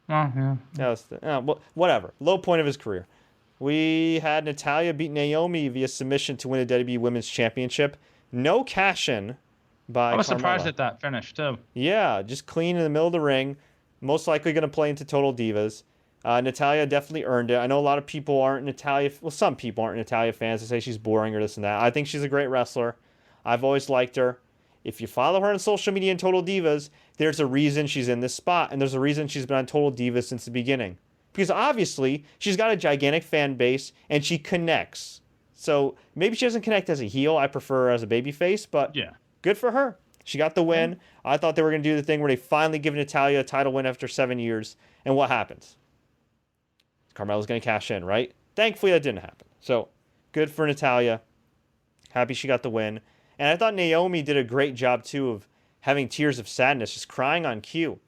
Oh, yeah. Whatever. Low point of his career. We had Natalya beat Naomi via submission to win the WWE Women's Championship. No cash-in by I was Carmella. surprised at that finish, too. Yeah, just clean in the middle of the ring. Most likely going to play into Total Divas. Natalya definitely earned it. I know a lot of people aren't Natalya... Well, some people aren't Natalya fans. They say she's boring or this and that. I think she's a great wrestler. I've always liked her. If you follow her on social media and Total Divas, there's a reason she's in this spot. And there's a reason she's been on Total Divas since the beginning. Because obviously, she's got a gigantic fan base and she connects. So maybe she doesn't connect as a heel. I prefer her as a babyface, but yeah, good for her. She got the win. I thought they were going to do the thing where they finally give Natalya a title win after 7 years. And what happens? Carmella's going to cash in, right? Thankfully, that didn't happen. So, good for Natalya. Happy she got the win. And I thought Naomi did a great job, too, of having tears of sadness, just crying on cue.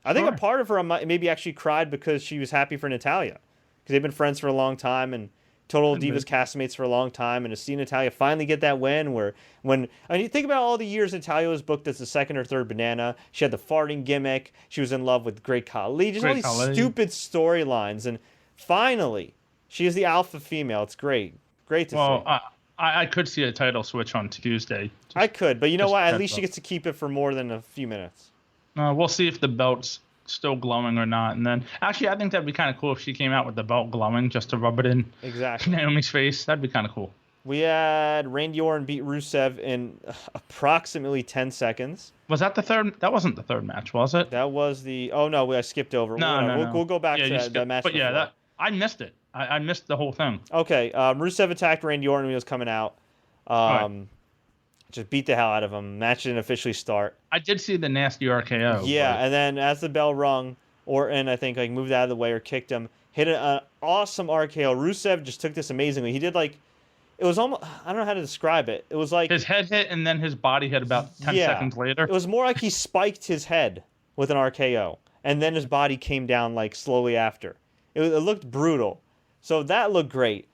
I think a part of her maybe actually cried because she was happy for Natalya. Because they've been friends for a long time and Total Divas castmates for a long time. And to see Natalya finally get that win you think about all the years Natalya was booked as the second or third banana. She had the farting gimmick. She was in love with Great Khali. Just all these stupid storylines. And finally, she is the alpha female. It's great. Great to see. Well, I could see a title switch on Tuesday. I could, but you know what? At least she gets to keep it for more than a few minutes. We'll see if the belt's still glowing or not. And then, actually, I think that'd be kind of cool if she came out with the belt glowing just to rub it in Naomi's face. That'd be kind of cool. We had Randy Orton beat Rusev in approximately 10 seconds. Was that the third? That wasn't the third match, was it? That was the... Oh, no, I skipped over. No. We'll go back to that match. But yeah, I missed it. I missed the whole thing. Okay, Rusev attacked Randy Orton when he was coming out. Just beat the hell out of him. Match didn't officially start. I did see the nasty RKO. Yeah, and then as the bell rung, Orton, I think, moved out of the way or kicked him. Hit an awesome RKO. Rusev just took this amazingly. He did it was almost, I don't know how to describe it. It was like... His head hit and then his body hit about 10 seconds later. It was more like he spiked his head with an RKO. And then his body came down slowly after. It looked brutal. So that looked great.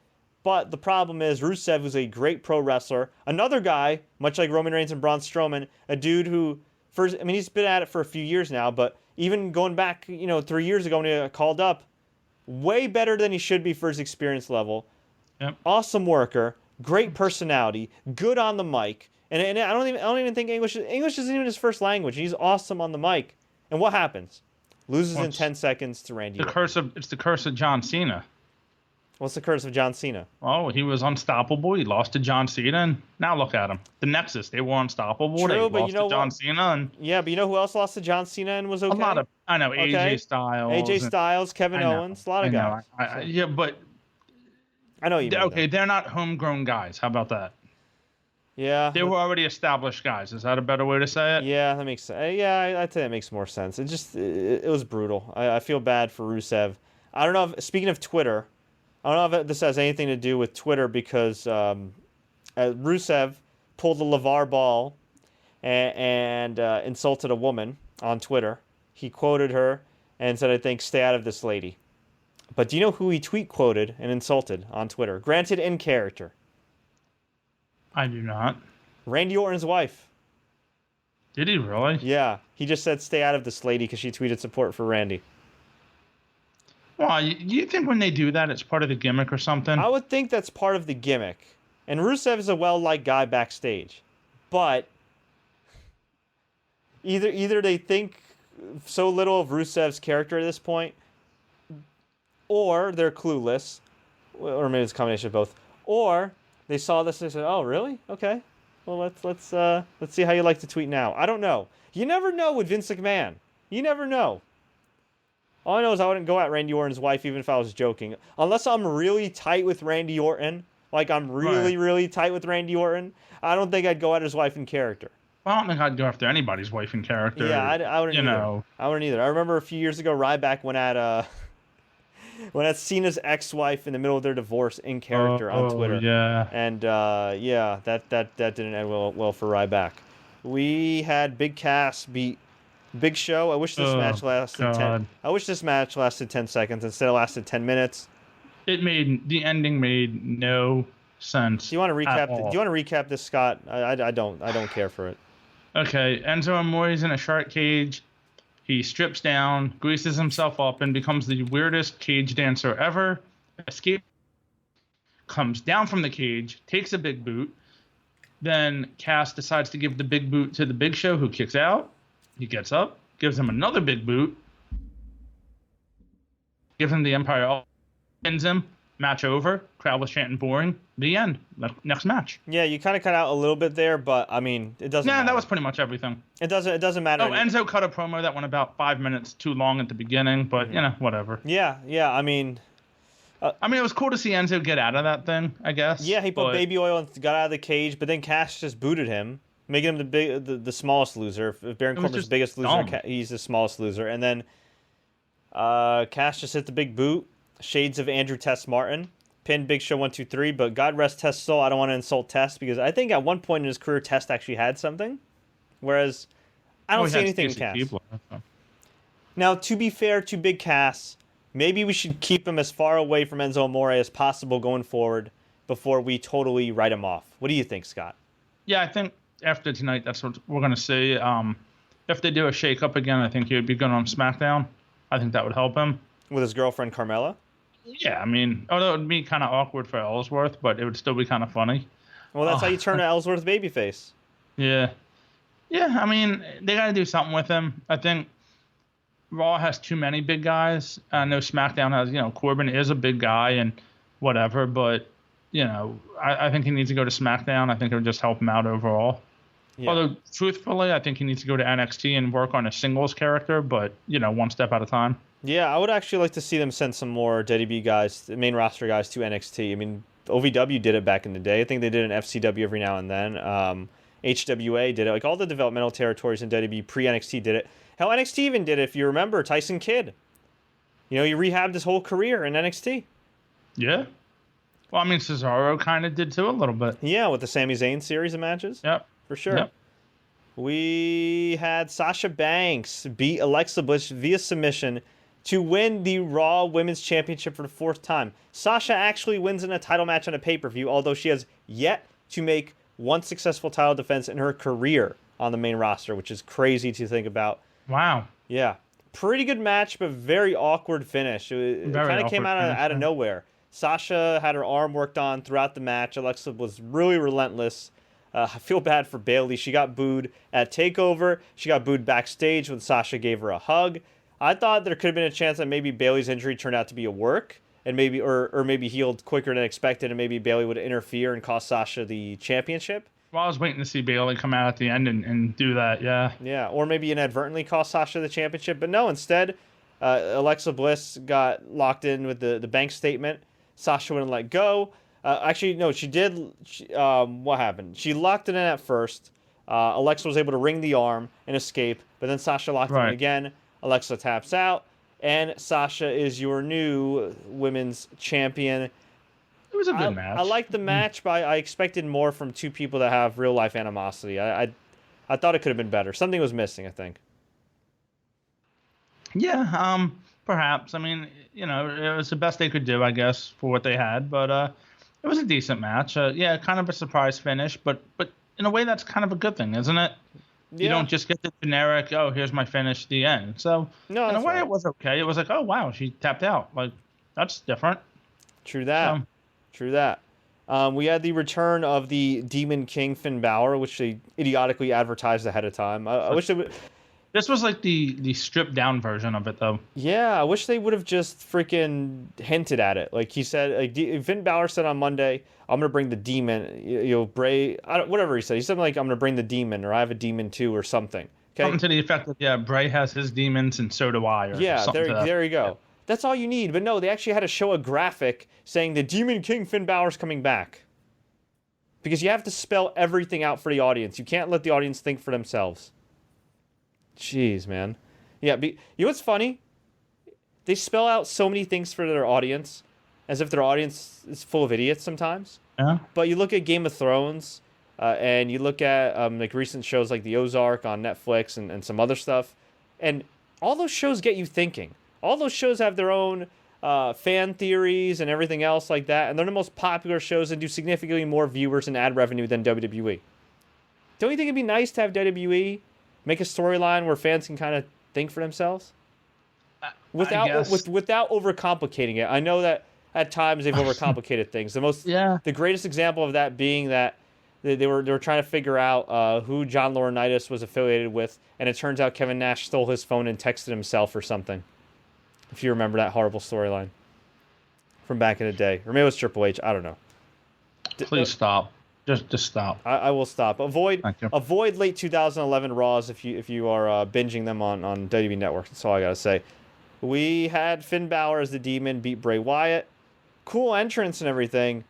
But the problem is Rusev was a great pro wrestler. Another guy, much like Roman Reigns and Braun Strowman, a dude who, he's been at it for a few years now, but even going back, 3 years ago when he got called up, way better than he should be for his experience level. Yep. Awesome worker, great personality, good on the mic. And I don't even think English isn't even his first language. He's awesome on the mic. And what happens? Loses in 10 seconds to Randy Orton. It's the curse of John Cena. What's the curse of John Cena? Oh, he was unstoppable. He lost to John Cena, and now look at him. The Nexus, they were unstoppable. True, they but lost to John Cena. Yeah, but you know who else lost to John Cena and was okay? I know, AJ Styles. Kevin Owens, a lot of guys. Yeah, but... I know you mean okay, they're not homegrown guys. How about that? Yeah. They were already established guys. Is that a better way to say it? Yeah, that makes sense. Yeah, I'd say that makes more sense. It was brutal. I feel bad for Rusev. I don't know speaking of Twitter... I don't know if this has anything to do with Twitter because Rusev pulled the LeVar Ball and insulted a woman on Twitter. He quoted her and said, I think, stay out of this lady. But do you know who he tweet quoted and insulted on Twitter? Granted, in character. I do not. Randy Orton's wife. Did he really? Yeah. He just said, stay out of this lady because she tweeted support for Randy. Well, you think when they do that, it's part of the gimmick or something? I would think that's part of the gimmick. And Rusev is a well-liked guy backstage. But either they think so little of Rusev's character at this point, or they're clueless, or maybe it's a combination of both, or they saw this and they said, oh, really? Okay. Well, let's see how you like to tweet now. I don't know. You never know with Vince McMahon. You never know. All I know is I wouldn't go at Randy Orton's wife even if I was joking. Unless I'm really tight with Randy Orton. Like, I'm really tight with Randy Orton. I don't think I'd go at his wife in character. Well, I don't think I'd go after anybody's wife in character. Yeah, I wouldn't either. Know. I wouldn't either. I remember a few years ago, Ryback went at Cena's ex-wife in the middle of their divorce in character on Twitter. Yeah. And, that didn't end well for Ryback. We had Big Cass beat Big Show. I wish this match lasted 10 seconds instead of lasted 10 minutes. The ending made no sense. Do you want to recap this, Scott? I don't care for it. Okay, Enzo Amore's in a shark cage. He strips down, greases himself up, and becomes the weirdest cage dancer ever. Escape, comes down from the cage, takes a big boot. Then Cass decides to give the big boot to the Big Show, who kicks out. He gets up, gives him another big boot, gives him the Empire, pins him, match over, crowd was chanting boring, the end, next match. Yeah, you kind of cut out a little bit there, but I mean, it doesn't matter. That was pretty much everything. It doesn't matter. Oh, Enzo cut a promo that went about 5 minutes too long at the beginning, but, whatever. Yeah, I mean, it was cool to see Enzo get out of that thing, I guess. Yeah, he put baby oil and got out of the cage, but then Cass just booted him, making him the smallest loser. If Baron Corbin's biggest loser, he's the smallest loser. And then Cass just hit the big boot. Shades of Andrew Test Martin. Pinned Big Show 1, 2, 3. But God rest Test's soul. I don't want to insult Test because I think at one point in his career, Test actually had something. Whereas I don't see anything in Cass. Now, to be fair to Big Cass, maybe we should keep him as far away from Enzo Amore as possible going forward before we totally write him off. What do you think, Scott? Yeah, I think after tonight, that's what we're going to see. If they do a shake-up again, I think he would be good on SmackDown. I think that would help him. With his girlfriend, Carmella? Yeah, I mean, although it would be kind of awkward for Ellsworth, but it would still be kind of funny. Well, that's how you turn an Ellsworth babyface. Yeah. Yeah, I mean, they got to do something with him. I think Raw has too many big guys. I know SmackDown has, Corbin is a big guy and whatever, but, I think he needs to go to SmackDown. I think it would just help him out overall. Yeah. Although, truthfully, I think he needs to go to NXT and work on a singles character, but, one step at a time. Yeah, I would actually like to see them send some more WWE guys, main roster guys, to NXT. I mean, OVW did it back in the day. I think they did an FCW every now and then. HWA did it. Like, all the developmental territories in WWE pre-NXT did it. Hell, NXT even did it, if you remember, Tyson Kidd. He rehabbed his whole career in NXT. Yeah. Well, I mean, Cesaro kind of did too a little bit. Yeah, with the Sami Zayn series of matches. Yep. For sure. Yep. We had Sasha Banks beat Alexa Bliss via submission to win the Raw Women's Championship for the 4th time. Sasha actually wins in a title match on a pay-per-view, although she has yet to make one successful title defense in her career on the main roster, which is crazy to think about. Wow. Yeah. Pretty good match, but very awkward finish. It kind of came out of nowhere. Sasha had her arm worked on throughout the match. Alexa was really relentless. I feel bad for Bayley. She got booed at TakeOver. She got booed backstage when Sasha gave her a hug. I thought there could have been a chance that maybe Bayley's injury turned out to be a work and maybe healed quicker than expected, and maybe Bayley would interfere and cost Sasha the championship. Well, I was waiting to see Bayley come out at the end and do that, yeah. Yeah, or maybe inadvertently cost Sasha the championship. But no, instead, Alexa Bliss got locked in with the bank statement. Sasha wouldn't let go. Actually, no, she did. What happened? She locked it in at first. Alexa was able to ring the arm and escape, but then Sasha locked it in again. Alexa taps out, and Sasha is your new women's champion. It was a good match. I liked the match, but I expected more from two people that have real-life animosity. I thought it could have been better. Something was missing, I think. Yeah, perhaps. I mean, it was the best they could do, I guess, for what they had. But it was a decent match. Yeah, kind of a surprise finish, but in a way, that's kind of a good thing, isn't it? You Yeah. don't just get the generic, oh, here's my finish, the end. So No, in a that's way, right. it was okay. It was like, oh wow, she tapped out. Like that's different. True that. So True that. We had the return of the Demon King Finn Balor, which they idiotically advertised ahead of time. I wish they would. this was like the stripped down version of it, though. Yeah, I wish they would have just freaking hinted at it. Like he said, Finn Balor said on Monday, "I'm gonna bring the demon." Bray, whatever he said. He said like, "I'm gonna bring the demon," or "I have a demon too," or something. Okay. Something to the effect of, yeah, Bray has his demons and so do I, or Yeah, something to that. there you go. Yeah. That's all you need. But no, they actually had to show a graphic saying the Demon King Finn Balor's coming back. Because you have to spell everything out for the audience. You can't let the audience think for themselves. Jeez, man. Yeah, you know what's funny? They spell out so many things for their audience, as if their audience is full of idiots sometimes. Yeah. But you look at Game of Thrones, and you look at like recent shows like The Ozark on Netflix and some other stuff, and all those shows get you thinking. All those shows have their own fan theories and everything else like that, and they're the most popular shows and do significantly more viewers and ad revenue than WWE. Don't you think it'd be nice to have WWE make a storyline where fans can kind of think for themselves without overcomplicating it? I know that at times they've overcomplicated things. The greatest example of that being that they were trying to figure out who John Laurinaitis was affiliated with, and it turns out Kevin Nash stole his phone and texted himself or something. If you remember that horrible storyline from back in the day, or maybe it was Triple H. I don't know. Please stop. Just stop. I will stop. Avoid late 2011 Raws if you are binging them on WWE Network. That's all I gotta say. We had Finn Balor as the Demon beat Bray Wyatt. Cool entrance and everything.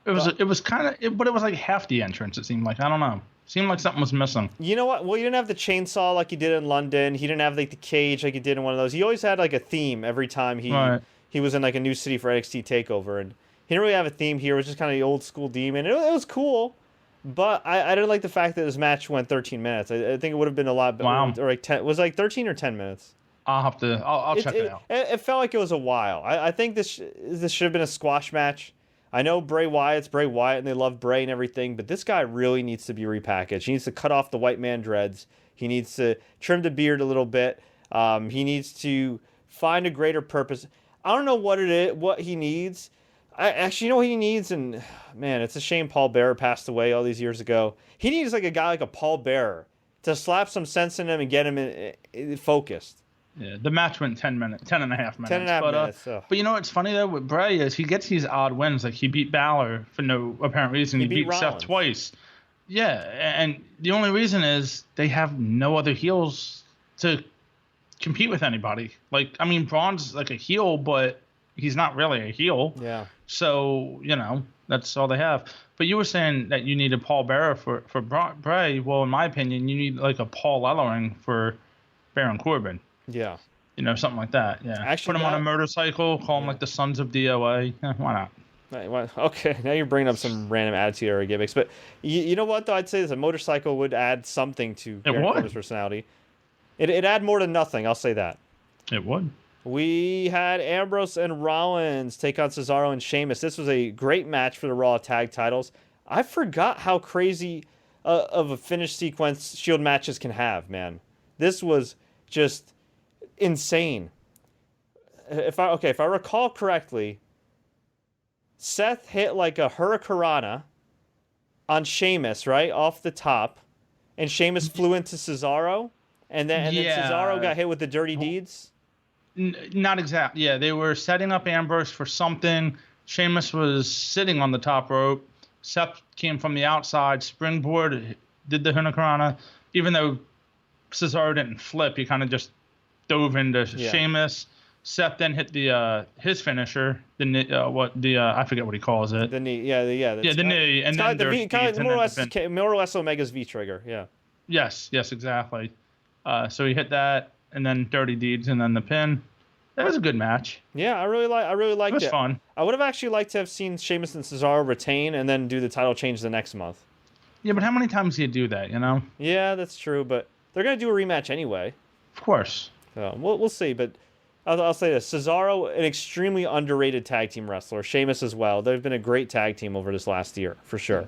It was kind of, but it was like half the entrance. It seemed like, I don't know. Seemed like something was missing. You know what? Well, he didn't have the chainsaw like he did in London. He didn't have like the cage like he did in one of those. He always had like a theme every time he was in like a new city for NXT TakeOver, and he didn't really have a theme here. It was just kind of the old school Demon. It was cool, but I didn't like the fact that this match went 13 minutes. I think it would have been a lot better. Wow. Or like 10. Was it like 13 or 10 minutes? I'll check it out. It felt like it was a while. I think this should have been a squash match. I know Bray Wyatt's Bray Wyatt and they love Bray and everything, but this guy really needs to be repackaged. He needs to cut off the white man dreads. He needs to trim the beard a little bit. He needs to find a greater purpose. I don't know what it is, what he needs. Actually, you know what he needs? And man, it's a shame Paul Bearer passed away all these years ago. He needs like a guy like a Paul Bearer to slap some sense in him and get him focused. Yeah, the match went 10 and a half minutes. 10 and a half minutes. But you know what's funny though with Bray is he gets these odd wins. Like he beat Balor for no apparent reason. He beat Seth twice. Yeah, and the only reason is they have no other heels to compete with anybody. Like, I mean, Braun's like a heel, but he's not really a heel. Yeah. So, that's all they have. But you were saying that you needed Paul Bearer for Bray. Well, in my opinion, you need like a Paul Ellering for Baron Corbin. Yeah. Something like that. Yeah. Actually, put him on a motorcycle, call him like the Sons of DOA. Why not? Okay, now you're bringing up some random attitude era gimmicks. But you know what, though? I'd say this, a motorcycle would add something to Baron Corbin's personality. It'd add more than nothing, I'll say that. It would. We had Ambrose and Rollins take on Cesaro and Sheamus. This was a great match for the Raw tag titles. I forgot how crazy of a finish sequence Shield matches can have, man. This was just insane. If I recall correctly, Seth hit like a Hurricanrana on Sheamus, right off the top, and Sheamus flew into Cesaro, and then Cesaro got hit with the dirty deeds. Not exactly. Yeah, they were setting up Ambrose for something. Sheamus was sitting on the top rope. Seth came from the outside, springboard, did the Hurricanrana. Even though Cesaro didn't flip, he kind of just dove into Sheamus. Seth then hit the his finisher, I forget what he calls it. The knee, the knee, and then more or less Omega's V trigger, yeah. Yes, exactly. So he hit that, and then dirty deeds, and then the pin. That was a good match. Yeah, I really liked it. It was fun. I would have actually liked to have seen Sheamus and Cesaro retain and then do the title change the next month. Yeah, but how many times do you do that? Yeah, that's true, but they're gonna do a rematch anyway. Of course. So we'll see, but I'll say this: Cesaro, an extremely underrated tag team wrestler. Sheamus as well. They've been a great tag team over this last year for sure.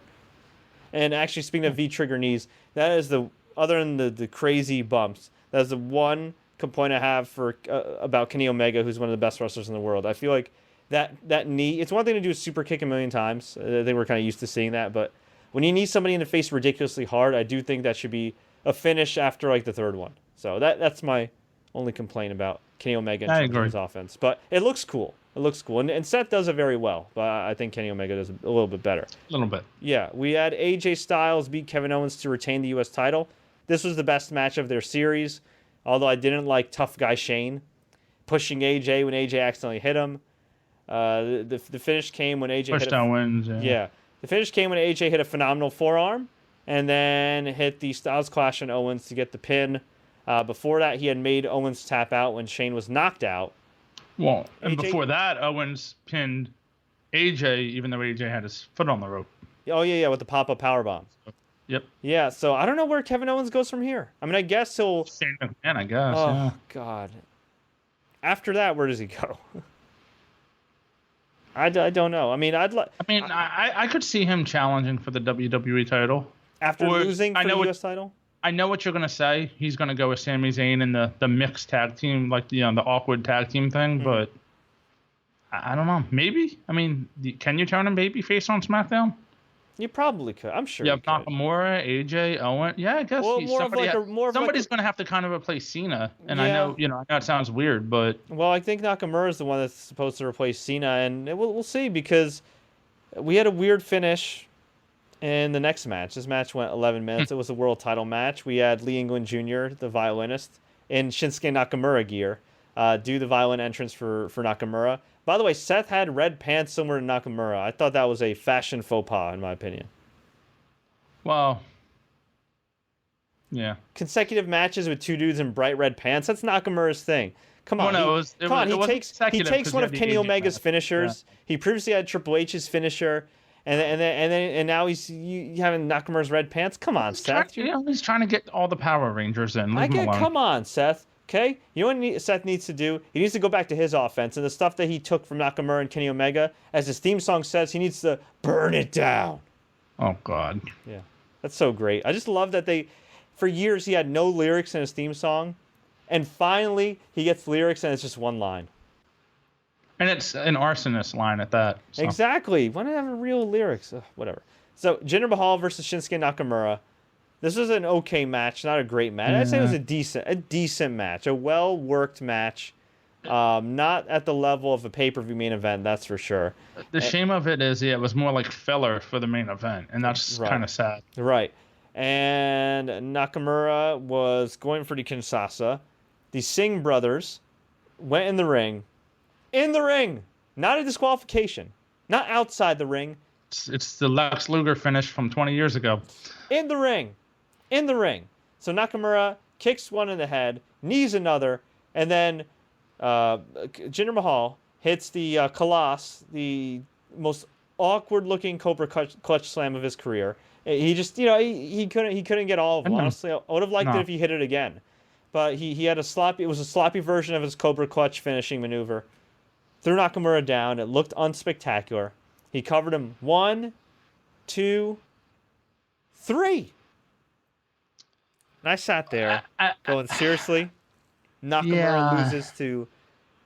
And actually, speaking of V-trigger knees, that is other than the crazy bumps, that's the one complaint I have for about Kenny Omega, who's one of the best wrestlers in the world. I feel like that knee. It's one thing to do a super kick a million times. I think we're kind of used to seeing that, but when you knee somebody in the face ridiculously hard, I do think that should be a finish after like the third one. So that's my only complaint about Kenny Omega in terms of his offense. But it looks cool. It looks cool. And Seth does it very well, but I think Kenny Omega does a little bit better. A little bit. Yeah, we had AJ Styles beat Kevin Owens to retain the U.S. title. This was the best match of their series, although I didn't like Tough Guy Shane pushing AJ when AJ accidentally hit him. The finish came when AJ pushed Owens. Yeah. The finish came when AJ hit a phenomenal forearm and then hit the Styles Clash on Owens to get the pin. Before that, he had made Owens tap out when Shane was knocked out. Well, and before that, Owens pinned AJ, even though AJ had his foot on the rope. Oh, yeah, with the pop-up powerbomb. Yep. Yeah, so I don't know where Kevin Owens goes from here. I mean, I guess he'll... Shane McMahon, I guess, Oh, God. After that, where does he go? I don't know. I mean, I could see him challenging for the WWE title. After losing for the U.S. title? I know what you're going to say. He's going to go with Sami Zayn in the mixed tag team, like the awkward tag team thing, but I don't know. Maybe? I mean, can you turn him babyface on SmackDown? You probably could. I'm sure. Yeah, Nakamura, AJ, Owen. Yeah, I guess somebody's going to have to kind of replace Cena. And I know it sounds weird, but well, I think Nakamura is the one that's supposed to replace Cena, and we'll see because we had a weird finish in the next match. This match went 11 minutes. It was a world title match. We had Lee England Jr., the violinist, in Shinsuke Nakamura gear, do the violin entrance for Nakamura. By the way, Seth had red pants similar to Nakamura. I thought that was a fashion faux pas, in my opinion. Well, yeah. Consecutive matches with two dudes in bright red pants, that's Nakamura's thing. Come on. He takes one of Kenny Omega's finishers. Yeah. He previously had Triple H's finisher. And now he's having Nakamura's red pants. Come on, Seth. He's trying to get all the Power Rangers in. Leave him alone. Come on, Seth. Okay, you know what Seth needs to do? He needs to go back to his offense and the stuff that he took from Nakamura and Kenny Omega. As his theme song says, he needs to burn it down. Oh God. Yeah, that's so great. I just love that for years he had no lyrics in his theme song, and finally he gets lyrics and it's just one line. And it's an arsonist line at that. So. Exactly. Why not have real lyrics? Ugh, whatever. So, Jinder Mahal versus Shinsuke Nakamura. This was an okay match, not a great match. I'd say it was a decent match, a well-worked match. Not at the level of a pay-per-view main event, that's for sure. The shame of it is, it was more like filler for the main event, and that's kind of sad. Right. And Nakamura was going for the Kinshasa. The Singh brothers went in the ring. In the ring! Not a disqualification. Not outside the ring. It's the Lex Luger finish from 20 years ago. In the ring. In the ring. So Nakamura kicks one in the head, knees another, and then Jinder Mahal hits the Colossus, the most awkward-looking Cobra clutch slam of his career. He just, he couldn't get all of them. Honestly, I would have liked it if he hit it again. But he had it was a sloppy version of his Cobra clutch finishing maneuver. Threw Nakamura down. It looked unspectacular. He covered him 1, 2, 3. And I sat there going, seriously? Nakamura loses to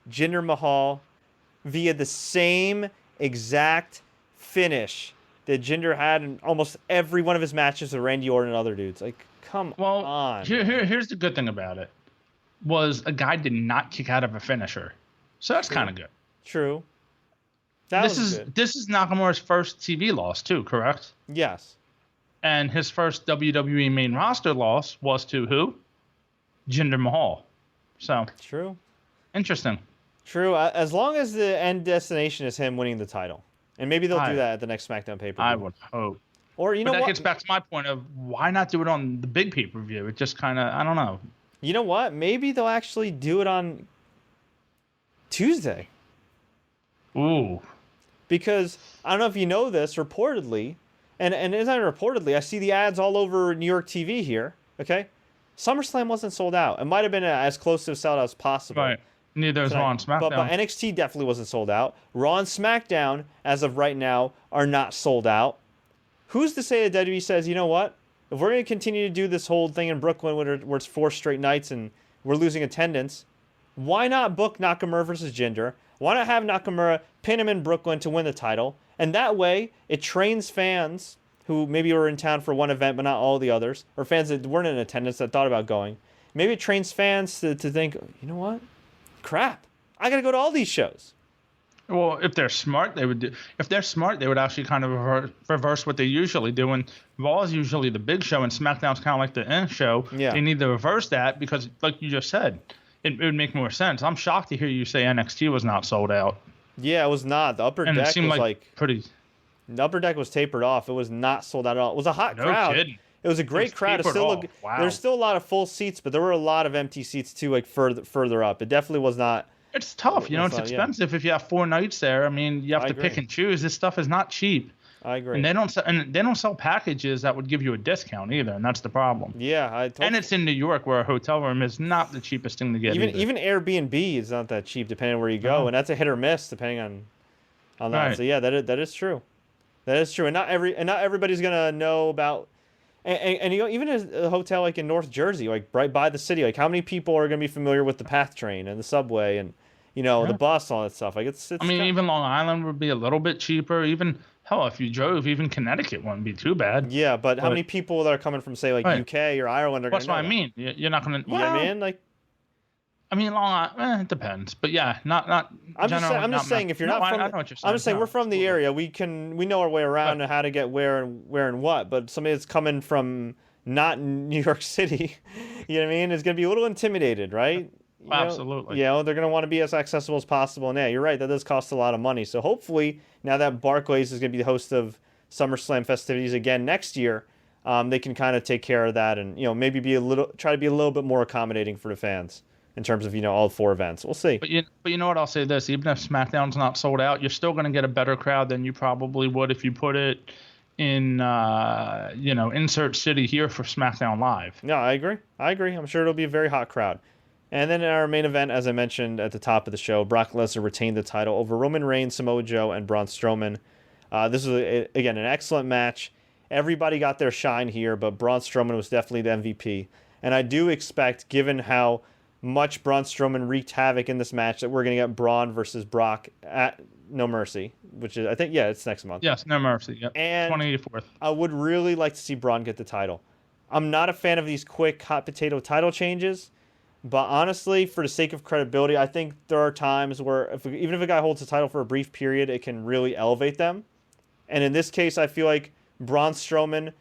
Jinder Mahal via the same exact finish that Jinder had in almost every one of his matches with Randy Orton and other dudes. Like, come on. Here's the good thing about it. Was a guy did not kick out of a finisher. So that's kind of good. True. This is Nakamura's first TV loss too, correct? Yes. And his first WWE main roster loss was to who? Jinder Mahal. So true. Interesting. True. As long as the end destination is him winning the title, and maybe they'll do that at the next SmackDown pay-per-view. I would hope. Or that gets back to my point of why not do it on the big pay-per-view? It just kind of, I don't know. You know what? Maybe they'll actually do it on Tuesday. Ooh. Because I don't know if you know this, reportedly, and as I reportedly, I see the ads all over New York TV here. Okay, SummerSlam wasn't sold out. It might have been as close to sold out as possible. Right. Neither is tonight. Raw and SmackDown. But NXT definitely wasn't sold out. Raw and SmackDown, as of right now, are not sold out. Who's to say that WWE says, you know what? If we're going to continue to do this whole thing in Brooklyn where it's 4 straight nights and we're losing attendance, why not book Nakamura versus Jinder? Why not have Nakamura pin him in Brooklyn to win the title? And that way, it trains fans who maybe were in town for one event but not all the others, or fans that weren't in attendance that thought about going. Maybe it trains fans to think, you know what? Crap. I got to go to all these shows. Well, if they're smart, they would do. If they're smart, they would actually kind of reverse what they usually do. And Raw is usually the big show, and SmackDown's kind of like the end show. Yeah. They need to reverse that because, like you just said, it would make more sense. I'm shocked to hear you say NXT was not sold out. Yeah, it was not. The upper And deck it seemed was like pretty. The upper deck was tapered off. It was not sold out at all. It was a hot crowd. Kidding. It was a great crowd. Wow. There's still a lot of full seats, but there were a lot of empty seats too, like further up. It definitely was not. It's tough, you know. It's expensive if you have 4 nights there. I mean, you have to pick and choose. This stuff is not cheap. I agree. And they don't sell packages that would give you a discount either, and that's the problem. Yeah, and it's in New York, where a hotel room is not the cheapest thing to get. Even Airbnb is not that cheap, depending on where you go, and that's a hit or miss depending on that. Right. So yeah, that is true. That is true, and not everybody's gonna know about. And you know, even a hotel like in North Jersey, like right by the city, like how many people are going to be familiar with the PATH train and the subway and, you know, the bus, all that stuff. Like it's I mean, even Long Island would be a little bit cheaper. Even hell, if you drove, even Connecticut wouldn't be too bad. Yeah, but how many people that are coming from say like UK or Ireland are going to know? That's what I mean. You're not going to. You know what I mean? Like. I mean, Long Island, it depends, but yeah, not. I'm just saying if you're not from. I know what you're saying. I'm just saying we're from the area. We know our way around and how to get where and what. But somebody that's coming from not New York City, you know what I mean, is going to be a little intimidated, right? Absolutely. You know, they're going to want to be as accessible as possible. And yeah, you're right. That does cost a lot of money. So hopefully, now that Barclays is going to be the host of SummerSlam festivities again next year, they can kind of take care of that and, you know, maybe try to be a little bit more accommodating for the fans. In terms of, you know, all 4 events. We'll see. But you know what? I'll say this. Even if SmackDown's not sold out, you're still going to get a better crowd than you probably would if you put it in, you know, insert city here for SmackDown Live. No, I agree. I'm sure it'll be a very hot crowd. And then in our main event, as I mentioned at the top of the show, Brock Lesnar retained the title over Roman Reigns, Samoa Joe, and Braun Strowman. This was, again, an excellent match. Everybody got their shine here, but Braun Strowman was definitely the MVP. And I do expect, given how much Braun Strowman wreaked havoc in this match, that we're going to get Braun versus Brock at No Mercy, which is, I think, it's next month. Yes, No Mercy. Yep. And 24th. I would really like to see Braun get the title. I'm not a fan of these quick hot potato title changes, but honestly, for the sake of credibility, I think there are times where even if a guy holds the title for a brief period, it can really elevate them. And in this case, I feel like Braun Strowman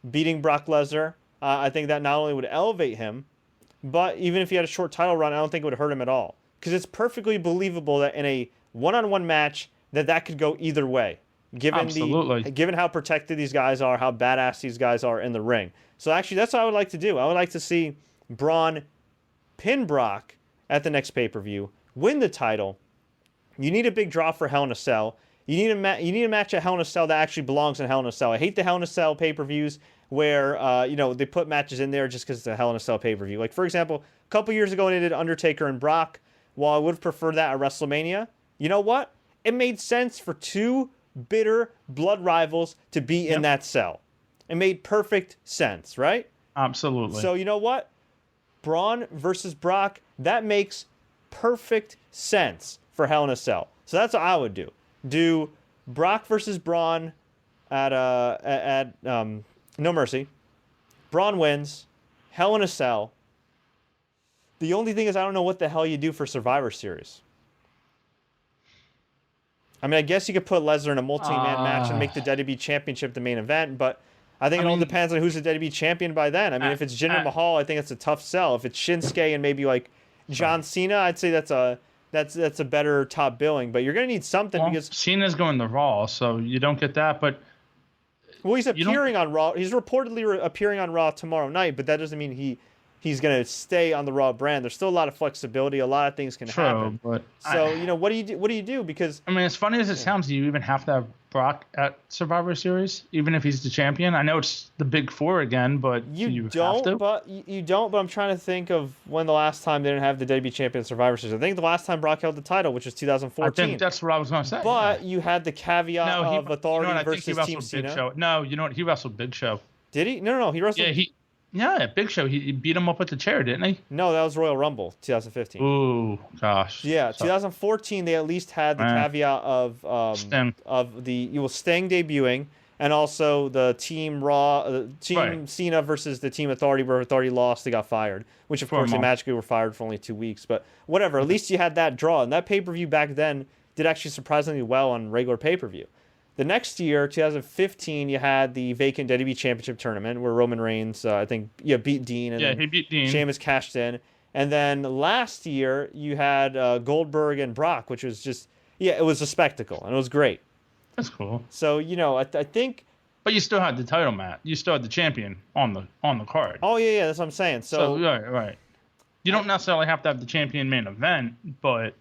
beating Brock Lesnar, I think that not only would elevate him, but even if he had a short title run, I don't think it would hurt him at all. Because it's perfectly believable that in a one-on-one match, that could go either way. Given how protected these guys are, how badass these guys are in the ring. So actually, that's what I would like to do. I would like to see Braun pin Brock at the next pay-per-view, win the title. You need a big draw for Hell in a Cell. You need a match at Hell in a Cell that actually belongs in Hell in a Cell. I hate the Hell in a Cell pay-per-views where you know, they put matches in there just because it's a Hell in a Cell pay-per-view. Like, for example, a couple years ago when they did Undertaker and Brock, while I would have preferred that at WrestleMania, you know what? It made sense for 2 bitter blood rivals to be in that cell. It made perfect sense, right? Absolutely. So you know what? Braun versus Brock, that makes perfect sense for Hell in a Cell. So that's what I would do. Do Brock versus Braun at No Mercy. Braun wins. Hell in a Cell. The only thing is I don't know what the hell you do for Survivor Series. I mean, I guess you could put Lesnar in a multi-man match and make the WWE Championship the main event, but I think it all depends on who's the WWE Champion by then. I mean, if it's Jinder Mahal, I think it's a tough sell. If it's Shinsuke and maybe like John Cena, I'd say that's a better top billing. But you're going to need something because Cena's going to Raw, so you don't get that, but well, he's appearing on Raw. He's reportedly appearing on Raw tomorrow night, but that doesn't mean he's going to stay on the Raw brand. There's still a lot of flexibility. A lot of things can happen. But so, what do you do? What do you do? Because I mean, as funny as it sounds, do you even have to have Brock at Survivor Series, even if he's the champion? I know it's the Big Four again, but you don't. Have to? But you don't. But I'm trying to think of when the last time they didn't have the WWE champion at Survivor Series. I think the last time Brock held the title, which was 2014. I think that's what I was going to say. But you had the caveat of authority versus Team Cena. Show. No, you know what? He wrestled Big Show. Did he? No. He wrestled. Yeah, Big Show. He beat him up with the chair, didn't he? No, that was Royal Rumble, 2015. Ooh, gosh. Yeah, 2014. They at least had the caveat of Sting. Sting debuting, and also the Team Cena versus the Team Authority, where Authority lost, they got fired. Which of course they magically were fired for only 2 weeks, but whatever. At least you had that draw, and that pay-per-view back then did actually surprisingly well on regular pay-per-view. The next year, 2015, you had the vacant WWE Championship tournament where Roman Reigns, beat Dean. And he beat Dean. Sheamus cashed in. And then last year, you had Goldberg and Brock, which was just, it was a spectacle, and it was great. That's cool. So, I think... But you still had the title match. You still had the champion on the card. Oh, yeah, that's what I'm saying. So right. You don't necessarily have to have the champion main event, but...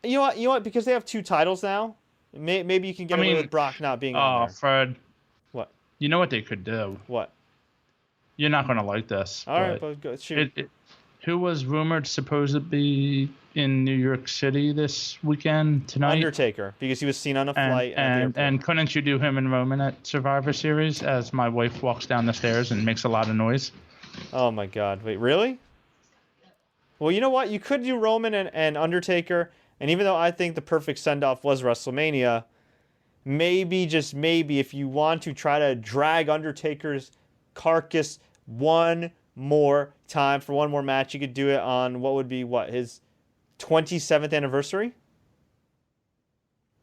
You know what? Because they have 2 titles now, maybe you can get away with Brock not being on there. Oh, Fred. What? You know what they could do? What? You're not going to like this. All right, but go, shoot. Who was rumored supposed to be in New York City this weekend tonight? Undertaker, because he was seen on a flight at the airport. And couldn't you do him and Roman at Survivor Series as my wife walks down the stairs and makes a lot of noise? Oh, my God. Wait, really? Well, you know what? You could do Roman and Undertaker. And even though I think the perfect send-off was WrestleMania, maybe, just maybe, if you want to try to drag Undertaker's carcass one more time for one more match, you could do it on what would be, his 27th anniversary?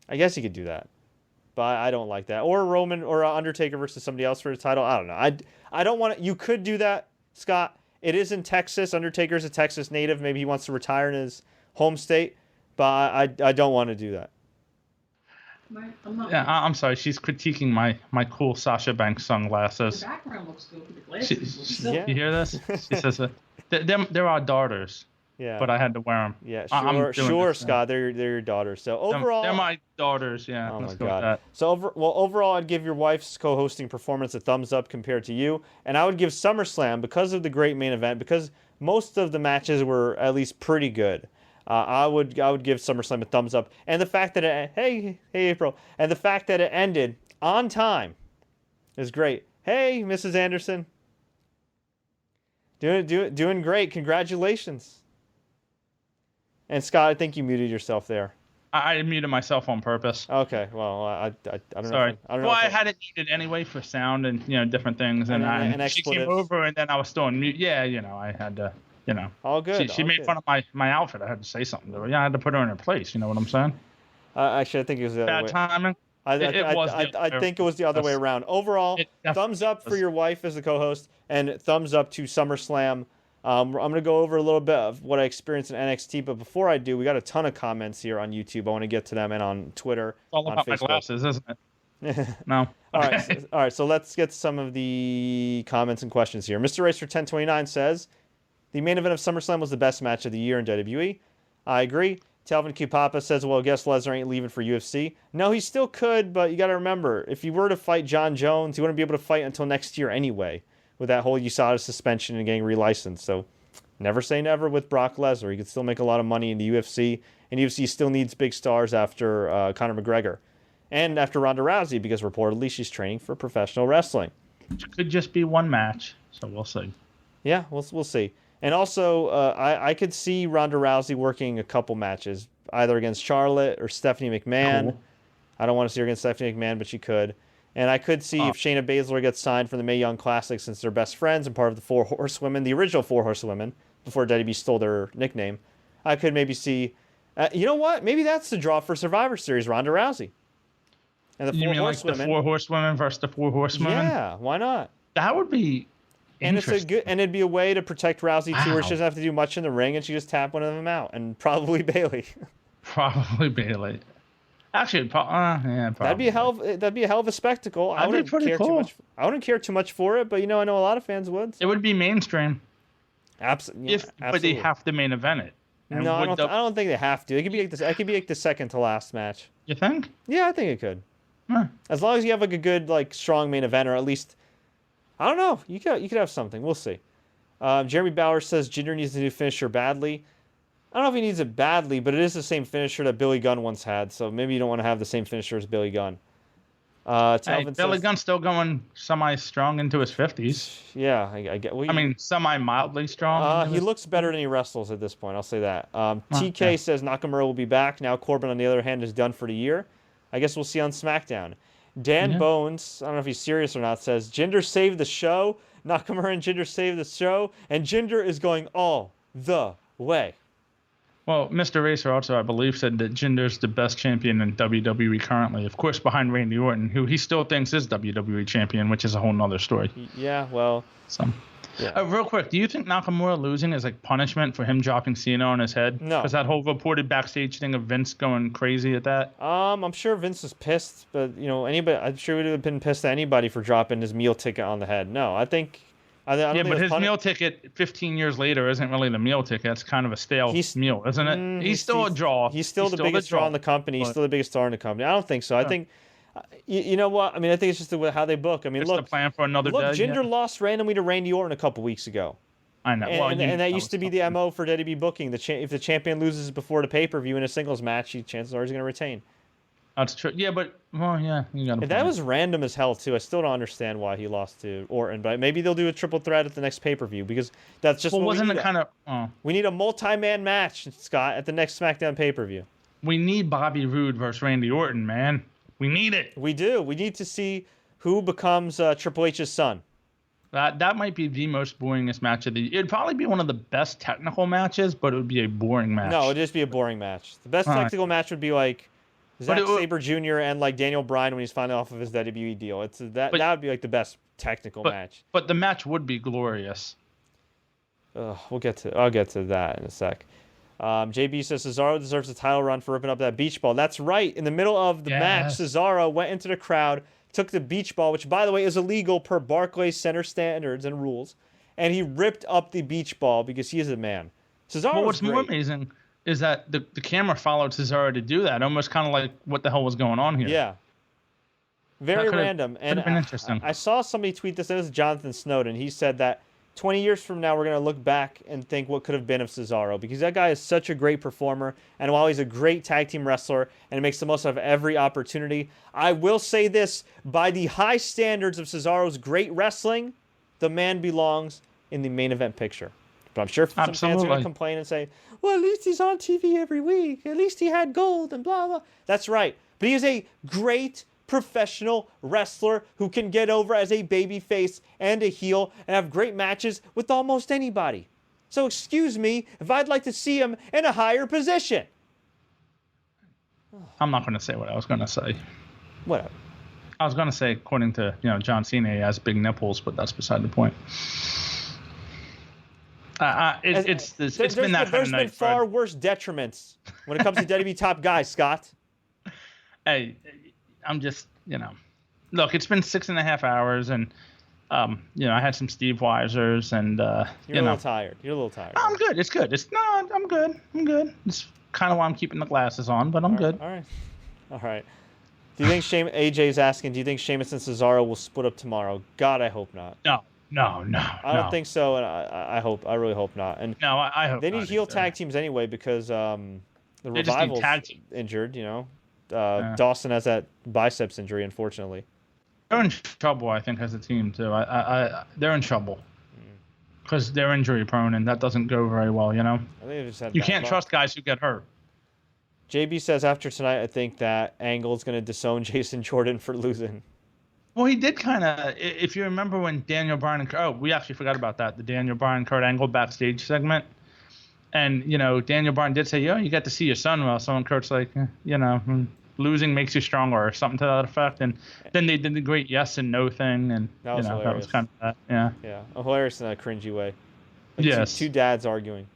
I guess you could do that. But I don't like that. Or Roman or Undertaker versus somebody else for the title. I don't know. I don't want to... You could do that, Scott. It is in Texas. Undertaker's a Texas native. Maybe he wants to retire in his home state. But I don't want to do that. I'm sorry. She's critiquing my cool Sasha Banks sunglasses. The background looks good, but the glasses look You hear this? She says, they're our daughters. Yeah. But I had to wear them. Yeah, sure, Scott. They're your daughters. So overall, they're my daughters. Yeah. Oh my God. So overall, I'd give your wife's co-hosting performance a thumbs up compared to you, and I would give SummerSlam, because of the great main event, because most of the matches were at least pretty good. I would give SummerSlam a thumbs up, and the fact that hey April, and the fact that it ended on time is great. Hey, Mrs. Anderson, doing great. Congratulations. And Scott, I think you muted yourself there. I muted myself on purpose. Okay, well, I don't know. Sorry. I had it muted anyway for sound and different things, and she came over, and then I was still on mute. Yeah, I had to. All good. She made fun of my outfit. I had to say something to her. Yeah, I had to put her in her place. You know what I'm saying? Actually, I think it was the other way. Bad timing. I think it was the other way around. Overall, thumbs up for your wife as the co-host, and thumbs up to SummerSlam. I'm going to go over a little bit of what I experienced in NXT, but before I do, we got a ton of comments here on YouTube. I want to get to them, and on Twitter, all on about Facebook. My glasses, isn't it? No. All right. So let's get some of the comments and questions here. Mr. Racer 1029 says, the main event of SummerSlam was the best match of the year in WWE. I agree. Talvin Kupapa says, well, I guess Lesnar ain't leaving for UFC. No, he still could, but you got to remember, if he were to fight John Jones, he wouldn't be able to fight until next year anyway, with that whole USADA suspension and getting relicensed. So never say never with Brock Lesnar. He could still make a lot of money in the UFC, and UFC still needs big stars after Conor McGregor and after Ronda Rousey, because reportedly she's training for professional wrestling. It could just be one match, so we'll see. Yeah, we'll see. And also, I could see Ronda Rousey working a couple matches, either against Charlotte or Stephanie McMahon. Cool. I don't want to see her against Stephanie McMahon, but she could. And I could see if Shayna Baszler gets signed from the Mae Young Classic, since they're best friends and part of the Four Horsewomen, the original Four Horsewomen, before WWE stole their nickname. I could maybe see... you know what? Maybe that's the draw for Survivor Series, Ronda Rousey. And the you Four mean Horsewomen. Like the Four Horsewomen versus the Four Horsewomen? Yeah, why not? That would be... And it'd be a way to protect Rousey too, where she doesn't have to do much in the ring, and she just tap one of them out, and probably Bayley. Probably Bayley. Actually, yeah, probably. That'd be a hell of a spectacle. I wouldn't care too much. I wouldn't care too much for it, but I know a lot of fans would. So. It would be mainstream. Absolutely. But they have to main event it. And no, I don't think they have to. It could be like this. It could be like the second to last match. You think? Yeah, I think it could. Huh. As long as you have like a good, like, strong main event, or at least, I don't know. You could have something. We'll see. Jeremy Bauer says Jinder needs a new finisher badly. I don't know if he needs it badly, but it is the same finisher that Billy Gunn once had, so maybe you don't want to have the same finisher as Billy Gunn. Billy Gunn's still going semi-strong into his 50s. Yeah, I get. Well, semi-mildly strong. He looks better than he wrestles at this point. I'll say that. TK says Nakamura will be back. Now Corbin, on the other hand, is done for the year. I guess we'll see on SmackDown. Dan Bones, I don't know if he's serious or not, says Jinder saved the show. Nakamura and Jinder saved the show, and Jinder is going all the way. Well, Mr. Racer also, I believe, said that Jinder's the best champion in WWE currently. Of course, behind Randy Orton, who he still thinks is WWE champion, which is a whole nother story. Yeah, well. Real quick, do you think Nakamura losing is like punishment for him dropping Cena on his head? No. Because that whole reported backstage thing of Vince going crazy at that? I'm sure Vince was pissed, but, I'm sure he would have been pissed at anybody for dropping his meal ticket on the head. No, I don't think but his meal ticket 15 years later isn't really the meal ticket. It's kind of a stale meal, isn't it? He's still a draw. He's still the biggest draw in the company. He's still the biggest star in the company. I don't think so. I think, you know what? I think it's just how they book. It's the plan for another day. Jinder lost randomly to Randy Orton a couple weeks ago. I know. And that used to be the MO for WWE booking. If the champion loses before the pay-per-view in a singles match, chances are he's going to retain. That's true. Yeah, but you got to. That was random as hell too. I still don't understand why he lost to Orton, but maybe they'll do a triple threat at the next pay-per-view because that's just. Well, wasn't it kind of? We need a multi-man match, Scott, at the next SmackDown pay-per-view. We need Bobby Roode versus Randy Orton, man. We need it. We do. We need to see who becomes Triple H's son. That might be the most boringest match of the year. It'd probably be one of the best technical matches, but it would be a boring match. No, it'd just be a boring match. The best technical match would be like Zack Sabre Jr. and like Daniel Bryan when he's finally off of his WWE deal. That would be like the best technical match. But the match would be glorious. I'll get to that in a sec. JB says Cesaro deserves a title run for ripping up that beach ball. That's right. In the middle of the match, Cesaro went into the crowd, took the beach ball, which, by the way, is illegal per Barclays Center standards and rules, and he ripped up the beach ball because he is a man. Cesaro. What's more amazing is that the camera followed Cesaro to do that, almost kind of like what the hell was going on here. Yeah. Very random. And been interesting. I saw somebody tweet this, and it was Jonathan Snowden. He said that 20 years from now, we're going to look back and think what could have been of Cesaro, because that guy is such a great performer, and while he's a great tag team wrestler and makes the most of every opportunity, I will say this, by the high standards of Cesaro's great wrestling, the man belongs in the main event picture. But I'm sure some fans are going to complain and say, well, at least he's on TV every week. At least he had gold and blah, blah. That's right. But he is a great professional wrestler who can get over as a babyface and a heel and have great matches with almost anybody. So excuse me if I'd like to see him in a higher position. I'm not going to say what I was going to say. Whatever. I was going to say, according to John Cena, he has big nipples, but that's beside the point. It's been that kind of night. There's been far worse detriments when it comes to WWE top guys, Scott. Hey, I'm just, look, it's been 6.5 hours, and I had some Steve Weisers, and You're a little tired. You're a little tired. I'm good. It's good. I'm good. It's kind of why I'm keeping the glasses on, but I'm good. All right. Do you think AJ's asking? Do you think Sheamus and Cesaro will split up tomorrow? God, I hope not. No. I don't think so, and I really hope not. And no, I hope they need heel tag teams anyway because the Revival's injured. Dawson has that biceps injury, unfortunately. They're in trouble, I think, as a team too. They're in trouble because they're injury prone, and that doesn't go very well. I think they just had you can't trust guys who get hurt. JB says after tonight, I think that Angle's going to disown Jason Jordan for losing. Well, he did kind of. If you remember when Daniel Bryan and we actually forgot about that, the Daniel Bryan Kurt Angle backstage segment, and Daniel Bryan did say, you got to see your son wrestle, and Kurt's like, losing makes you stronger or something to that effect, and then they did the great yes and no thing, and that was that was kind of that, hilarious in a cringy way. Yes, two dads arguing.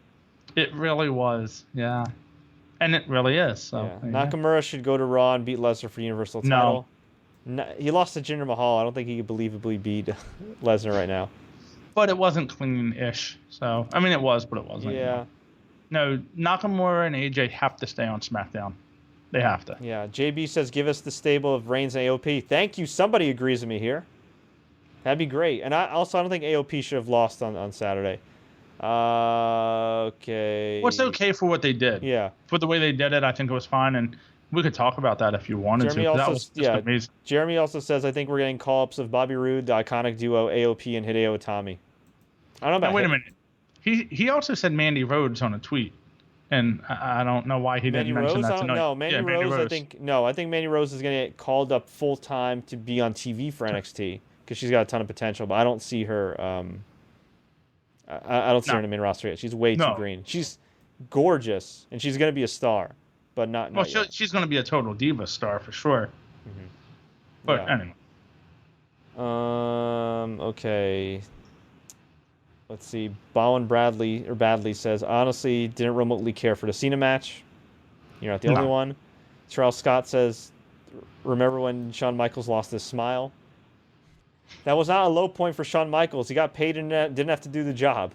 It really was, yeah, and it really is. So Nakamura should go to Raw and beat Lesnar for Universal title. No, he lost to Jinder Mahal. I don't think he could believably beat Lesnar right now. but it wasn't clean-ish. So, I mean, it was, but it wasn't. Yeah. No, Nakamura and AJ have to stay on SmackDown. They have to. Yeah. JB says, give us the stable of Reigns and AOP. Thank you. Somebody agrees with me here. That'd be great. And I don't think AOP should have lost on Saturday. Okay. Well, it's okay for what they did. Yeah. For the way they did it, I think it was fine. And we could talk about that if you wanted Jeremy to. also, That was just amazing. Jeremy also says, I think we're getting call-ups of Bobby Roode, the iconic duo AOP and Hideo Itami. I don't know about Now, wait a minute. He also said Mandy Rhodes on a tweet. And I don't know why he didn't mention that tonight. No, Mandy Rose. I think Mandy Rose is going to get called up full-time to be on TV for NXT because she's got a ton of potential, but I don't see her I don't see her in the main roster yet. She's way too green. She's gorgeous, and she's going to be a star, but not yet. She's going to be a total diva star for sure. Mm-hmm. But anyway. Okay. Let's see. Bowen Badley says, honestly, didn't remotely care for the Cena match. You're not the only one. Charles Scott says, remember when Shawn Michaels lost his smile? That was not a low point for Shawn Michaels. He got paid and didn't have to do the job.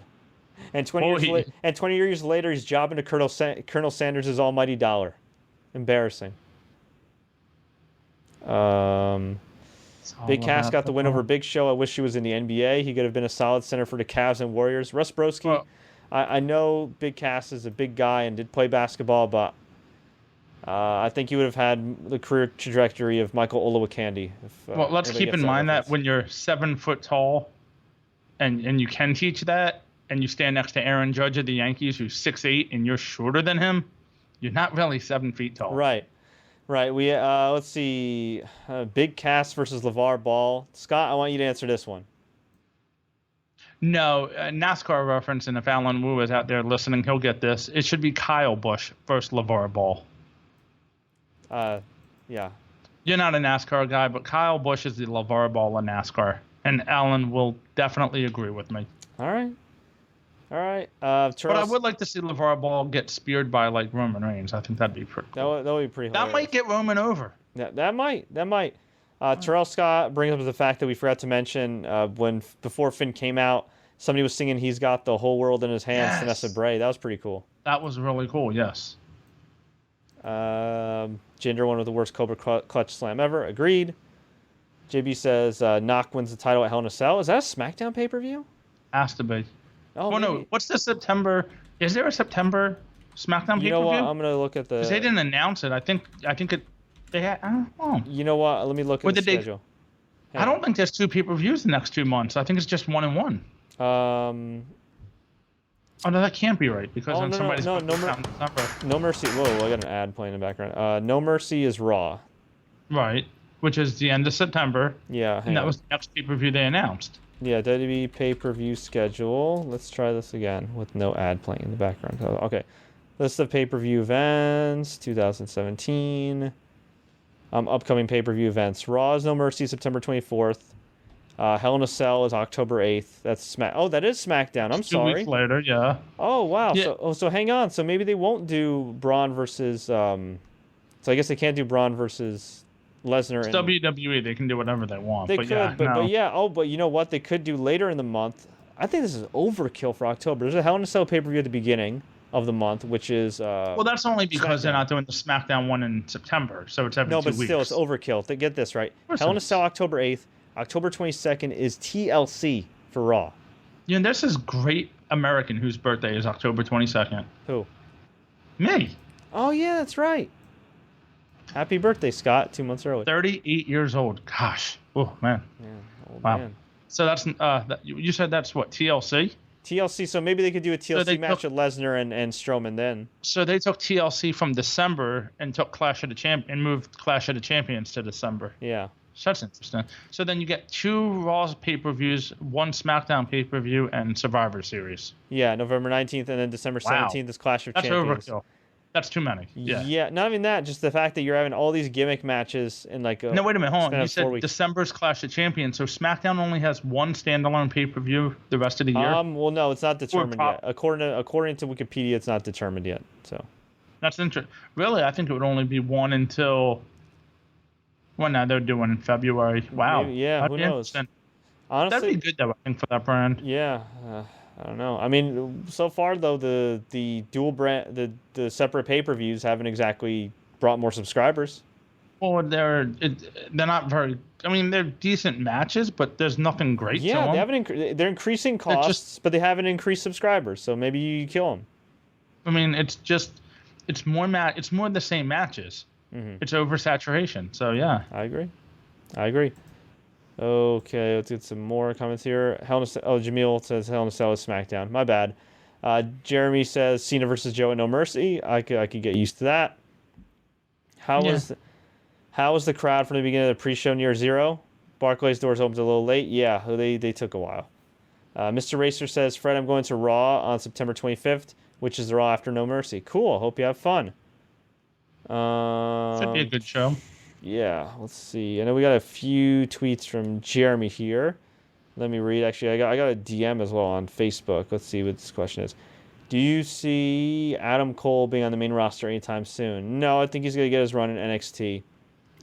And 20 years later, he's jobbing to Colonel Sanders' almighty dollar. Embarrassing. Big Cass got the win over Big Show. I wish he was in the NBA. He could have been a solid center for the Cavs and Warriors. Russ Broski, I know Big Cass is a big guy and did play basketball, but I think he would have had the career trajectory of Michael Olowokandi. Well, let's keep in mind that when you're 7 foot tall and you can teach that, and you stand next to Aaron Judge of the Yankees, who's 6'8", and you're shorter than him, you're not really 7 feet tall. Right. We let's see, Big Cass versus LeVar Ball. Scott, I want you to answer this one. No, NASCAR reference, and if Alan Wu is out there listening, he'll get this. It should be Kyle Busch versus LeVar Ball. Yeah. You're not a NASCAR guy, but Kyle Busch is the LeVar Ball of NASCAR, and Alan will definitely agree with me. All right. But I would like to see LeVar Ball get speared by like Roman Reigns. I think that'd be pretty cool. That would be pretty hilarious. That might get Roman over. That might. Terrell Scott brings up the fact that we forgot to mention before Finn came out, somebody was singing "He's Got the Whole World in His Hands." Yes. Vanessa Bray. That was pretty cool. That was really cool. Yes. Jinder, one of the worst Cobra Clutch Slam ever. Agreed. JB says Knock wins the title at Hell in a Cell. Is that a SmackDown pay-per-view? Has to be. Oh no! What's the September? Is there a September SmackDown pay-per-view? You know what? I'm gonna look at the. Because they didn't announce it. I think it. They had. I don't know. You know what? Let me look at the schedule. I don't think there's 2 pay-per-views the next 2 months. I think it's just 1 and 1. Oh no, that can't be right because then somebody's No Mercy. Whoa! I got an ad playing in the background. No Mercy is Raw. Right, which is the end of September. Yeah. And that was the next pay-per-view they announced. Yeah, WWE pay-per-view schedule. Let's try this again with no ad playing in the background. Okay. List of pay-per-view events, 2017. Upcoming pay-per-view events. Raw is No Mercy, September 24th. Hell in a Cell is October 8th. That's that is SmackDown. I'm sorry. 2 weeks later, yeah. Oh, wow. Yeah. So hang on. So maybe they won't do Braun versus... so I guess they can't do Braun versus... Lesnar and WWE, they can do whatever they want. They could, but you know what? They could do later in the month. I think this is overkill for October. There's a Hell in a Cell pay-per-view at the beginning of the month, which is well, that's only because they're not doing the SmackDown one in September, so it's every 2 weeks. No, but still, it's overkill. Get this right. Hell in a Cell October 8th. October 22nd is TLC for Raw. Yeah, and this is great American whose birthday is October 22nd. Who? Me. Oh yeah, that's right. Happy birthday, Scott, 2 months early. 38 years old. Gosh. Oh, man. Yeah, old wow. Man. So that's, you said that's what, TLC? TLC, so maybe they could do a TLC match with Lesnar and Strowman then. So they took TLC from December and took and moved Clash of the Champions to December. Yeah. So that's interesting. So then you get 2 Raw pay-per-views, 1 SmackDown pay-per-view, and Survivor Series. Yeah, November 19th and then December 17th is Clash of Champions. That's overkill. That's too many. Yeah, not even that. Just the fact that you're having all these gimmick matches in like. No, wait a minute. Hold on. You said December's Clash of Champions, so SmackDown only has 1 standalone pay-per-view the rest of the year. Well, no, it's not determined yet. According to Wikipedia, it's not determined yet. So. That's interesting. Really, I think it would only be 1 until. Well, now they're doing in February. Wow. Maybe, yeah. Who knows? Honestly, that'd be good though, I think, for that brand. yeah. I don't know. I mean, so far though, the dual brand, the separate pay-per-views haven't exactly brought more subscribers. Well, they're not very. I mean, they're decent matches, but there's nothing great to Yeah, them. they haven't. They're increasing costs, but they haven't increased subscribers. So maybe you kill them. I mean, it's more It's more the same matches. Mm-hmm. It's oversaturation. So yeah, I agree. Okay, let's get some more comments here. Jamil says Hell in a Cell is SmackDown. My bad. Jeremy says Cena versus Joe at No Mercy. I could get used to that. How was the crowd from the beginning of the pre-show near zero? Barclays doors opened a little late. Yeah, they took a while. Mr. Racer says, Fred, I'm going to Raw on September 25th, which is the Raw after No Mercy. Cool. Hope you have fun. should be a good show. Yeah, let's see. I know we got a few tweets from Jeremy here. Let me read. Actually, I got a DM as well on Facebook. Let's see what this question is. Do you see Adam Cole being on the main roster anytime soon? No, I think he's going to get his run in NXT.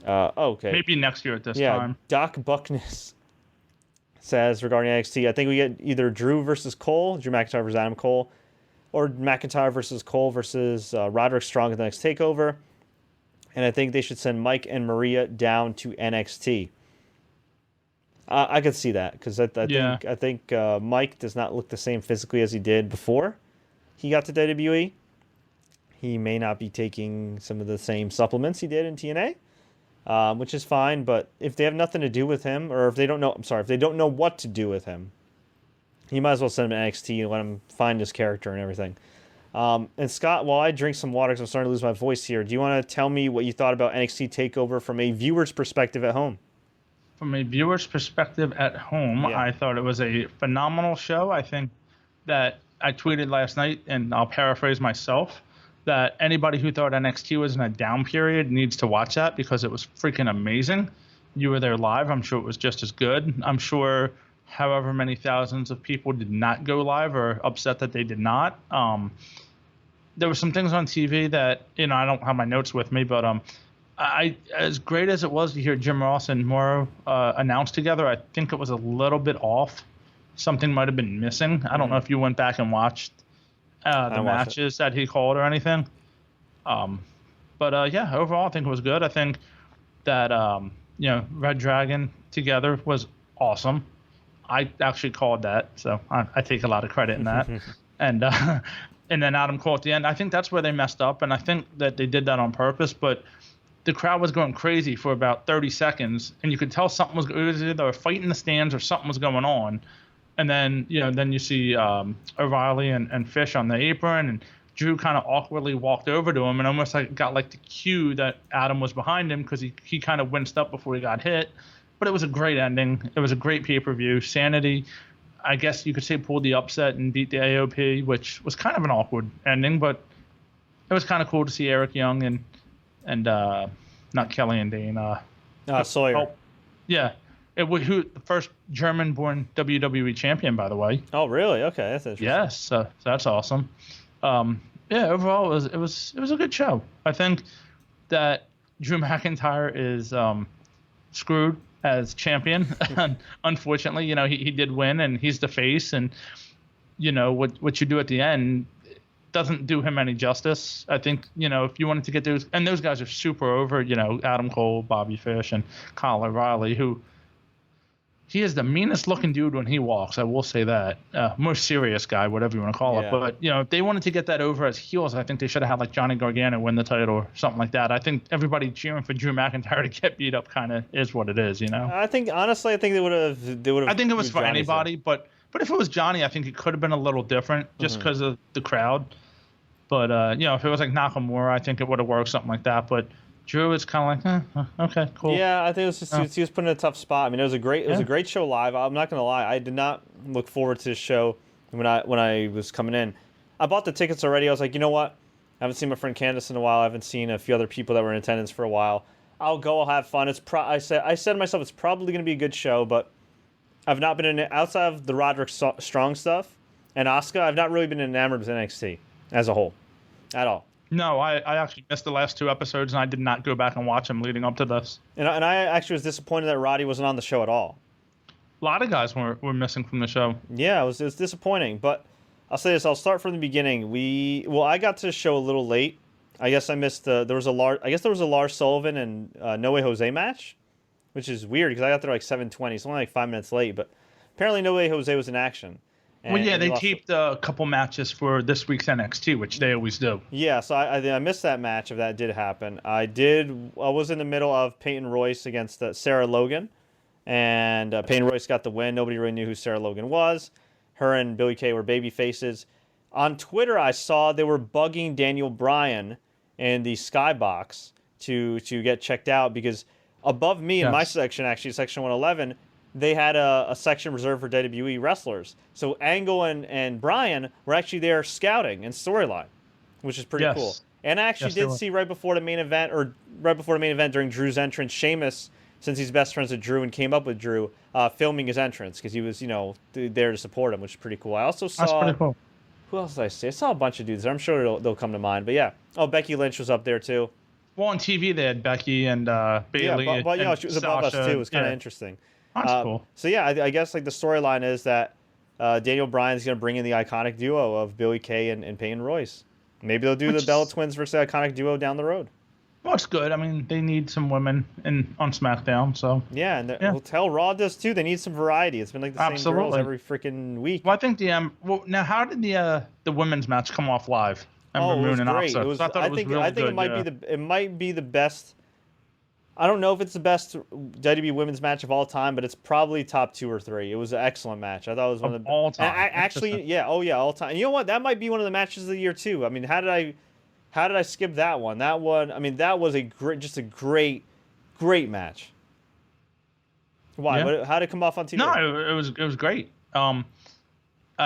Okay. Maybe next year at this Yeah, time. Doc Buckness says regarding NXT, I think we get either Drew versus Cole, Drew McIntyre versus Adam Cole, or McIntyre versus Cole versus Roderick Strong at the next TakeOver. And I think they should send Mike and Maria down to NXT. I could see that because I think Mike does not look the same physically as he did before he got to WWE. He may not be taking some of the same supplements he did in TNA, which is fine. But if they have nothing to do with him, or if they don't know, if they don't know what to do with him, you might as well send him to NXT and let him find his character and everything. And Scott, while I drink some water because I'm starting to lose my voice here, do you want to tell me what you thought about NXT TakeOver from a viewer's perspective at home? From a viewer's perspective at home, Yeah. I thought it was a phenomenal show. I think that I tweeted last night, and I'll paraphrase myself, that anybody who thought NXT was in a down period needs to watch that because it was freaking amazing. You were there live. I'm sure it was just as good. I'm sure however many thousands of people did not go live or upset that they did not. There were some things on TV that, I don't have my notes with me, but I as great as it was to hear Jim Ross and Morrow announce together, I think it was a little bit off. Something might have been missing. I don't know if you went back and watched the matches that he called or anything. But yeah, overall, I think it was good. I think that, Red Dragon together was awesome. I actually called that, so I take a lot of credit in that. And then Adam Cole at the end. I think that's where they messed up, and I think that they did that on purpose. But the crowd was going crazy for about 30 seconds, and you could tell something was. It was either a fight in the stands or something was going on. And then then you see O'Reilly and Fish on the apron, and Drew kind of awkwardly walked over to him and almost got the cue that Adam was behind him because he kind of winced up before he got hit. But it was a great ending. It was a great pay-per-view. Sanity, I guess you could say, pulled the upset and beat the AOP, which was kind of an awkward ending, but it was kind of cool to see Eric Young and not Kelly and Dane. Sawyer. Oh, yeah. Who the first German-born WWE champion, by the way. Oh, really? Okay, that's interesting. Yes, so that's awesome. Yeah, overall, it was a good show. I think that Drew McIntyre is screwed as champion. Unfortunately, he did win, and he's the face, and what you do at the end doesn't do him any justice. I think if you wanted to get those guys are super over. Adam Cole, Bobby Fish, and Kyle O'Reilly, who. He is the meanest looking dude when he walks. I will say that. Most serious guy, whatever you want to call it. But, if they wanted to get that over as heels, I think they should have had Johnny Gargano win the title or something like that. I think everybody cheering for Drew McIntyre to get beat up kind of is what it is, I think, honestly, they would have. I think it was for anybody. But if it was Johnny, I think it could have been a little different just because of the crowd. But, if it was Nakamura, I think it would have worked, something like that. But Drew is kind of okay, cool. Yeah, I think it was just he was put in a tough spot. I mean, it was a great show live. I'm not gonna lie, I did not look forward to this show when I was coming in. I bought the tickets already. I was like, you know what? I haven't seen my friend Candace in a while. I haven't seen a few other people that were in attendance for a while. I'll go. I'll have fun. I said to myself, it's probably gonna be a good show, but I've not been in it outside of the Roderick Strong stuff and Asuka. I've not really been enamored with NXT as a whole, at all. No, I actually missed the last 2 episodes, and I did not go back and watch them leading up to this. And I actually was disappointed that Roddy wasn't on the show at all. A lot of guys were missing from the show. Yeah, it was disappointing, but I'll say this. I'll start from the beginning. I got to the show a little late. I guess I missed there was a Lars Sullivan and No Way Jose match, which is weird because I got there like 7:20. It's only like 5 minutes late, but apparently No Way Jose was in action. Well, yeah, they taped a couple matches for this week's NXT, which they always do. Yeah, so I missed that match if that did happen. I was in the middle of Peyton Royce against Sarah Logan, and Peyton Royce got the win. Nobody really knew who Sarah Logan was. Her and Billie Kay were baby faces. On Twitter, I saw they were bugging Daniel Bryan in the skybox to get checked out because above me in my section, actually section 111, they had a section reserved for WWE wrestlers. So Angle and Bryan were actually there scouting and storyline, which is pretty cool. And I actually did see right before the main event during Drew's entrance, Sheamus, since he's best friends with Drew and came up with Drew, filming his entrance because he was, there to support him, which is pretty cool. I also saw... That's pretty cool. Who else did I see? I saw a bunch of dudes there. I'm sure they'll come to mind. But yeah. Oh, Becky Lynch was up there too. Well, on TV they had Becky and Bayley. Yeah, but she was above us too. It was kind of interesting. That's cool. So yeah, I guess like the storyline is that Daniel Bryan's going to bring in the iconic duo of Billie Kay and Peyton Royce. Maybe they'll do the Bella Twins versus the iconic duo down the road. Well, it's good. I mean, they need some women on SmackDown, so... Yeah, and well, tell Raw does too. They need some variety. It's been like the same girls every freaking week. Well, I think now how did the women's match come off live? It was great. I think it might be the best... I don't know if it's the best WWE women's match of all time, but it's probably top 2 or 3. It was an excellent match. I thought it was one of the all time. All time. And you know what? That might be one of the matches of the year too. I mean, how did I skip that one? That one, I mean, that was a great match. Why? Yeah. How did it come off on TV? No, it was great. I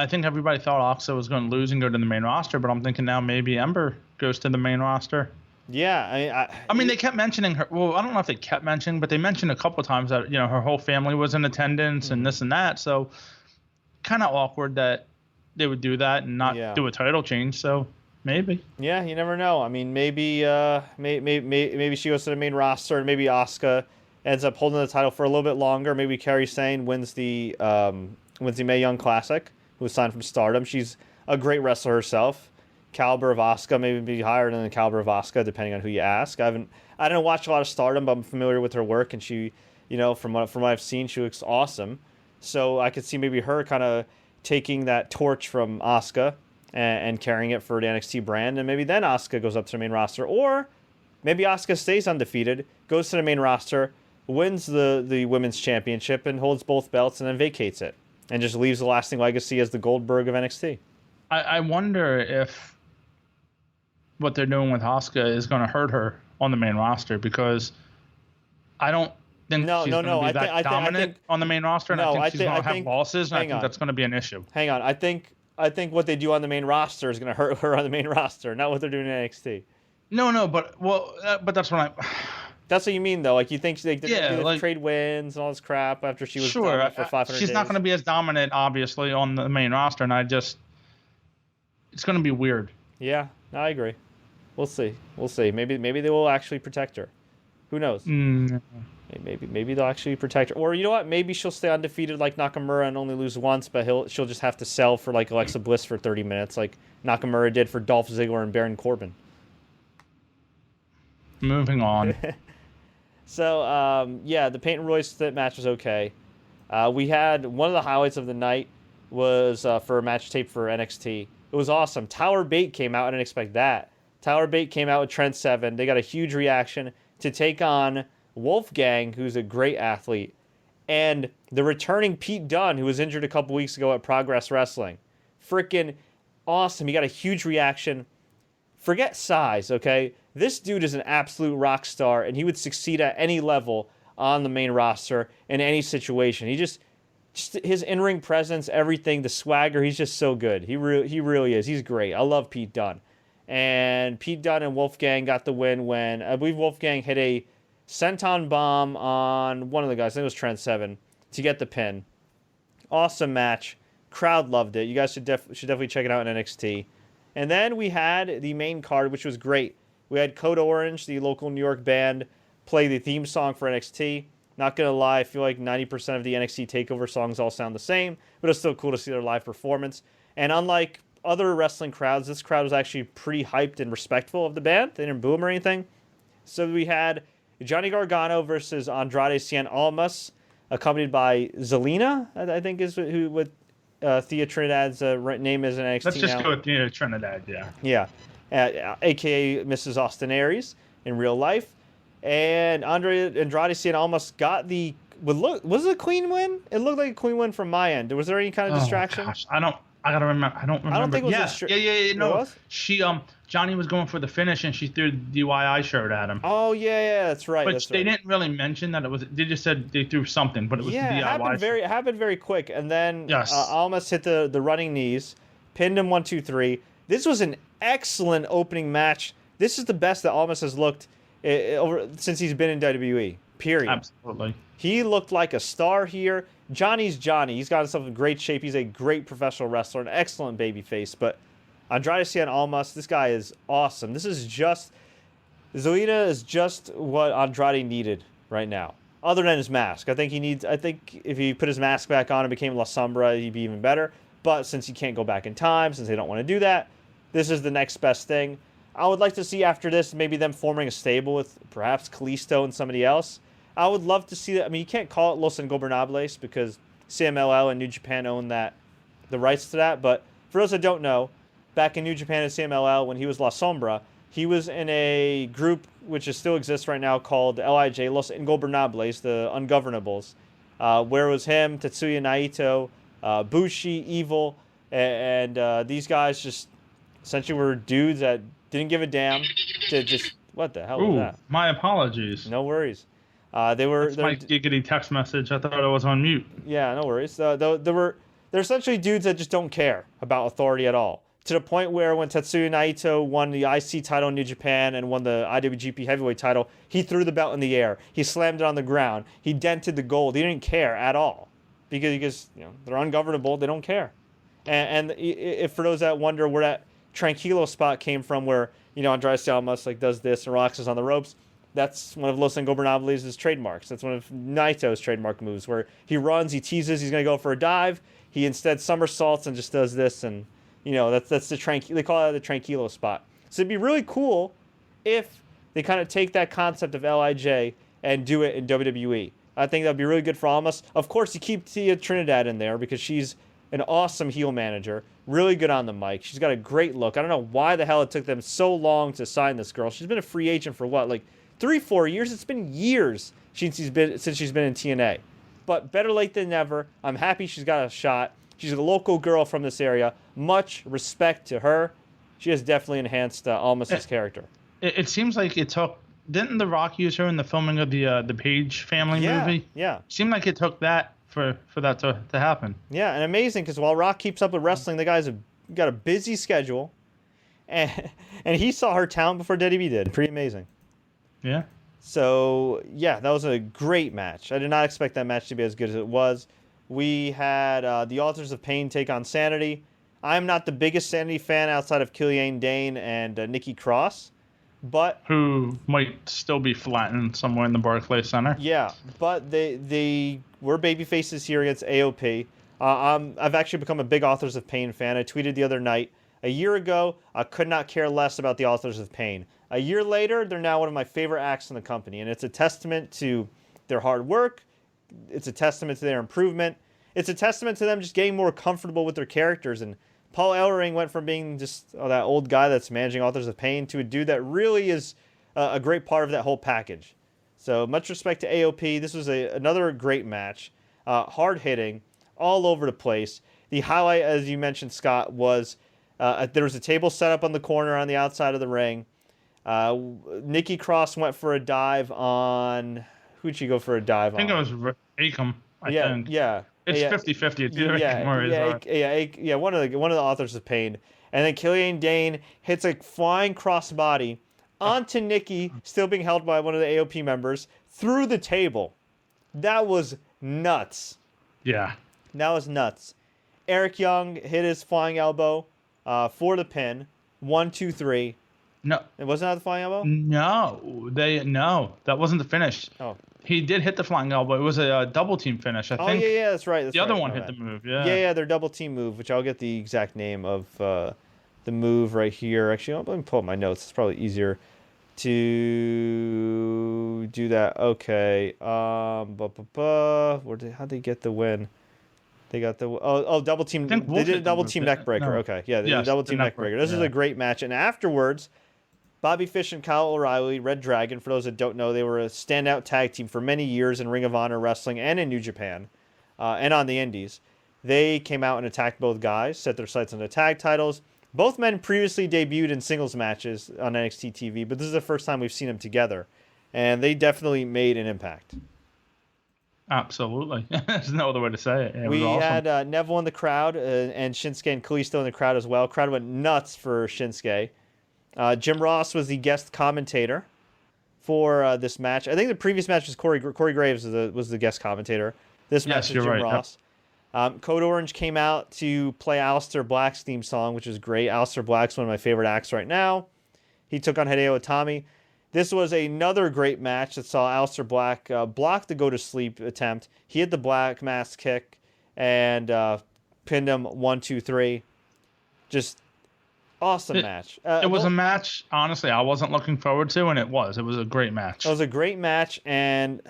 think everybody thought Asuka was going to lose and go to the main roster, but I'm thinking now maybe Ember goes to the main roster. Yeah, I mean, they kept mentioning her. Well, I don't know if they kept mentioning, but they mentioned a couple of times that her whole family was in attendance and this and that. So, kind of awkward that they would do that and not do a title change. So maybe. Yeah, you never know. I mean, maybe she goes to the main roster, and maybe Asuka ends up holding the title for a little bit longer. Maybe Kairi Sane wins the Mae Young Classic, who was signed from Stardom. She's a great wrestler herself. Caliber of Asuka, maybe be higher than the caliber of Asuka, depending on who you ask. I don't watch a lot of Stardom, but I'm familiar with her work, and she, from what I've seen, she looks awesome. So I could see maybe her kind of taking that torch from Asuka and carrying it for the NXT brand, and maybe then Asuka goes up to the main roster, or maybe Asuka stays undefeated, goes to the main roster, wins the women's championship, and holds both belts, and then vacates it, and just leaves the lasting legacy as the Goldberg of NXT. I wonder if what they're doing with Asuka is going to hurt her on the main roster, because I don't think she's going to be that dominant on the main roster, and I think she's going to have losses, and I think that's going to be an issue. Hang on. I think what they do on the main roster is going to hurt her on the main roster, not what they're doing in NXT. No, but that's what I... That's what you mean, though. Like, you think they do trade wins and all this crap after she was dominant for 500 days? She's not going to be as dominant, obviously, on the main roster, and it's going to be weird. Yeah, no, I agree. We'll see. Maybe they will actually protect her. Who knows? Maybe they'll actually protect her. Or you know what? Maybe she'll stay undefeated like Nakamura and only lose once, but she'll just have to sell for like Alexa Bliss for 30 minutes, like Nakamura did for Dolph Ziggler and Baron Corbin. Moving on. So the Peyton Royce match was okay. We had one of the highlights of the night was for a match tape for NXT. It was awesome. Tyler Bate came out. I didn't expect that. Tyler Bate came out with Trent Seven. They got a huge reaction to take on Wolfgang, who's a great athlete, and the returning Pete Dunne, who was injured a couple weeks ago at Progress Wrestling. Freaking awesome. He got a huge reaction. Forget size, okay? This dude is an absolute rock star, and he would succeed at any level on the main roster in any situation. He just his in-ring presence, everything, the swagger, he's just so good. He really is. He's great. I love Pete Dunne. And Pete Dunne and Wolfgang got the win when I believe Wolfgang hit a senton bomb on one of the guys. I think it was Trent Seven to get the pin. Awesome match. Crowd loved it. You guys should definitely check it out in NXT. And then we had the main card, which was great. We had Code Orange, the local New York band, play the theme song for NXT. Not going to lie, I feel like 90% of the NXT TakeOver songs all sound the same, but it's still cool to see their live performance. And unlike other wrestling crowds, this crowd was actually pretty hyped and respectful of the band. They didn't boo them or anything. So we had Johnny Gargano versus Andrade Cien Almas, accompanied by Zelina, I think is what Thea Trinidad's name is in NXT Let's just now. go with Thea Trinidad, yeah. Yeah, a.k.a. Mrs. Austin Aries in real life. And Andrade Cien Almas got the... Was it a clean win? It looked like a clean win from my end. Was there any kind of distraction? Gosh, I don't remember. I don't think it was Yeah. No, it was? She Johnny was going for the finish and she threw the DIY shirt at him. Oh yeah, that's right. But they didn't really mention that it was. They just said they threw something, but it was the DIY. It happened very quick, and then Yes. Almas hit the running knees, pinned him 1-2-3. This was an excellent opening match. This is the best that Almas has looked since he's been in WWE. Period. Absolutely. He looked like a star here. Johnny's Johnny. He's got himself in great shape. He's a great professional wrestler, an excellent babyface. But Andrade Cien Almas, this guy is awesome. Zelina is just what Andrade needed right now. Other than his mask. I think if he put his mask back on and became La Sombra, he'd be even better. But since he can't go back in time, since they don't want to do that, this is the next best thing. I would like to see after this maybe them forming a stable with perhaps Kalisto and somebody else. I would love to see that. I mean, you can't call it Los Ingobernables because CMLL and New Japan own the rights to that. But for those that don't know, back in New Japan and CMLL, when he was La Sombra, he was in a group which still exists right now called LIJ, Los Ingobernables, the Ungovernables, where it was him, Tetsuya Naito, Bushi, Evil, and these guys just essentially were dudes that didn't give a damn to just... What the hell was that? My apologies. No worries. That's my giggity text message. I thought I was on mute. Yeah, no worries. They're essentially dudes that just don't care about authority at all. To the point where when Tetsuya Naito won the IC title in New Japan and won the IWGP Heavyweight title, he threw the belt in the air. He slammed it on the ground. He dented the gold. He didn't care at all because they're ungovernable. They don't care. And if for those that wonder where that Tranquilo spot came from, where Andrade Cien Almas does this and relaxes on the ropes. That's one of Los Ingobernables' trademarks. That's one of Naito's trademark moves, where he runs, he teases, he's going to go for a dive. He instead somersaults and just does this, and that's they call it the Tranquilo spot. So it'd be really cool if they kind of take that concept of LIJ and do it in WWE. I think that'd be really good for Almas. Of course, you keep Thea Trinidad in there because she's an awesome heel manager, really good on the mic. She's got a great look. I don't know why the hell it took them so long to sign this girl. She's been a free agent for what, 3-4 years? It's been years since she's been in TNA. But better late than never. I'm happy she's got a shot. She's a local girl from this area. Much respect to her. She has definitely enhanced Almas' character. It seems like it took... Didn't The Rock use her in the filming of the Page family movie? Yeah. It seemed like it took that for that to happen. Yeah, and amazing because while Rock keeps up with wrestling, the guy's got a busy schedule. And he saw her talent before WWE did. Pretty amazing. Yeah. So, yeah, that was a great match. I did not expect that match to be as good as it was. We had the Authors of Pain take on Sanity. I'm not the biggest Sanity fan outside of Killian Dane and Nikki Cross, but... Who might still be flattened somewhere in the Barclays Center. Yeah, but they were babyfaces here against AOP. I've actually become a big Authors of Pain fan. I tweeted the other night, a year ago, I could not care less about the Authors of Pain. A year later, they're now one of my favorite acts in the company, and it's a testament to their hard work. It's a testament to their improvement. It's a testament to them just getting more comfortable with their characters. And Paul Ellering went from being just that old guy that's managing Authors of Pain to a dude that really is a great part of that whole package. So much respect to AOP. This was another great match. Hard-hitting, all over the place. The highlight, as you mentioned, Scott, was there was a table set up on the corner on the outside of the ring. Nikki Cross went for a dive on... Who'd she go for a dive on? I think it was Akam. I think. Yeah. It's 50-50. It's either Akam or one of the Authors of Pain. And then Killian Dane hits a flying crossbody onto Nikki, still being held by one of the AOP members, through the table. That was nuts. Yeah. That was nuts. Eric Young hit his flying elbow for the pin. 1, 2, 3. No. It wasn't that the flying elbow? No. That wasn't the finish. Oh. He did hit the flying elbow. It was a double team finish, I think. Oh, yeah, that's right. The other one hit the move, Yeah, their double team move, which I'll get the exact name of the move right here. Actually, let me pull up my notes. It's probably easier to do that. Okay. How'd they get the win? They got the double team. They did a double team neck breaker. No. Okay, yeah, they did a double team neck breaker. This is a great match. And afterwards, Bobby Fish and Kyle O'Reilly, Red Dragon, for those that don't know, they were a standout tag team for many years in Ring of Honor Wrestling and in New Japan, and on the Indies. They came out and attacked both guys, set their sights on the tag titles. Both men previously debuted in singles matches on NXT TV, but this is the first time we've seen them together, and they definitely made an impact. Absolutely. There's no other way to say it. We awesome. had Neville in the crowd and Shinsuke and Kalisto in the crowd as well. Crowd went nuts for Shinsuke. Jim Ross was the guest commentator for this match. I think the previous match was Corey Graves was the guest commentator. This match is Jim Ross. Yep. Code Orange came out to play Aleister Black's theme song, which is great. Aleister Black's one of my favorite acts right now. He took on Hideo Itami. This was another great match that saw Aleister Black block the go-to-sleep attempt. He hit the Black Mass kick and pinned him 1, 2, 3. Just awesome match. It was a match, honestly, I wasn't looking forward to, and it was. It was a great match. It was a great match, and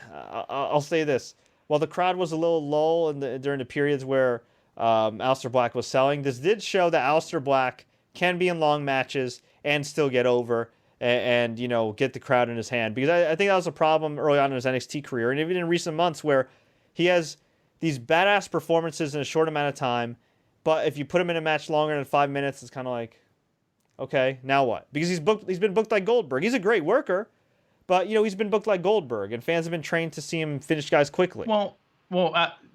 I'll say this. While the crowd was a little lull during the periods where Aleister Black was selling, this did show that Aleister Black can be in long matches and still get over and get the crowd in his hand. Because I think that was a problem early on in his NXT career, and even in recent months where he has these badass performances in a short amount of time, but if you put him in a match longer than 5 minutes, it's kind of like, okay, now what? Because he's been booked like Goldberg. He's a great worker, but he's been booked like Goldberg, and fans have been trained to see him finish guys quickly. Well,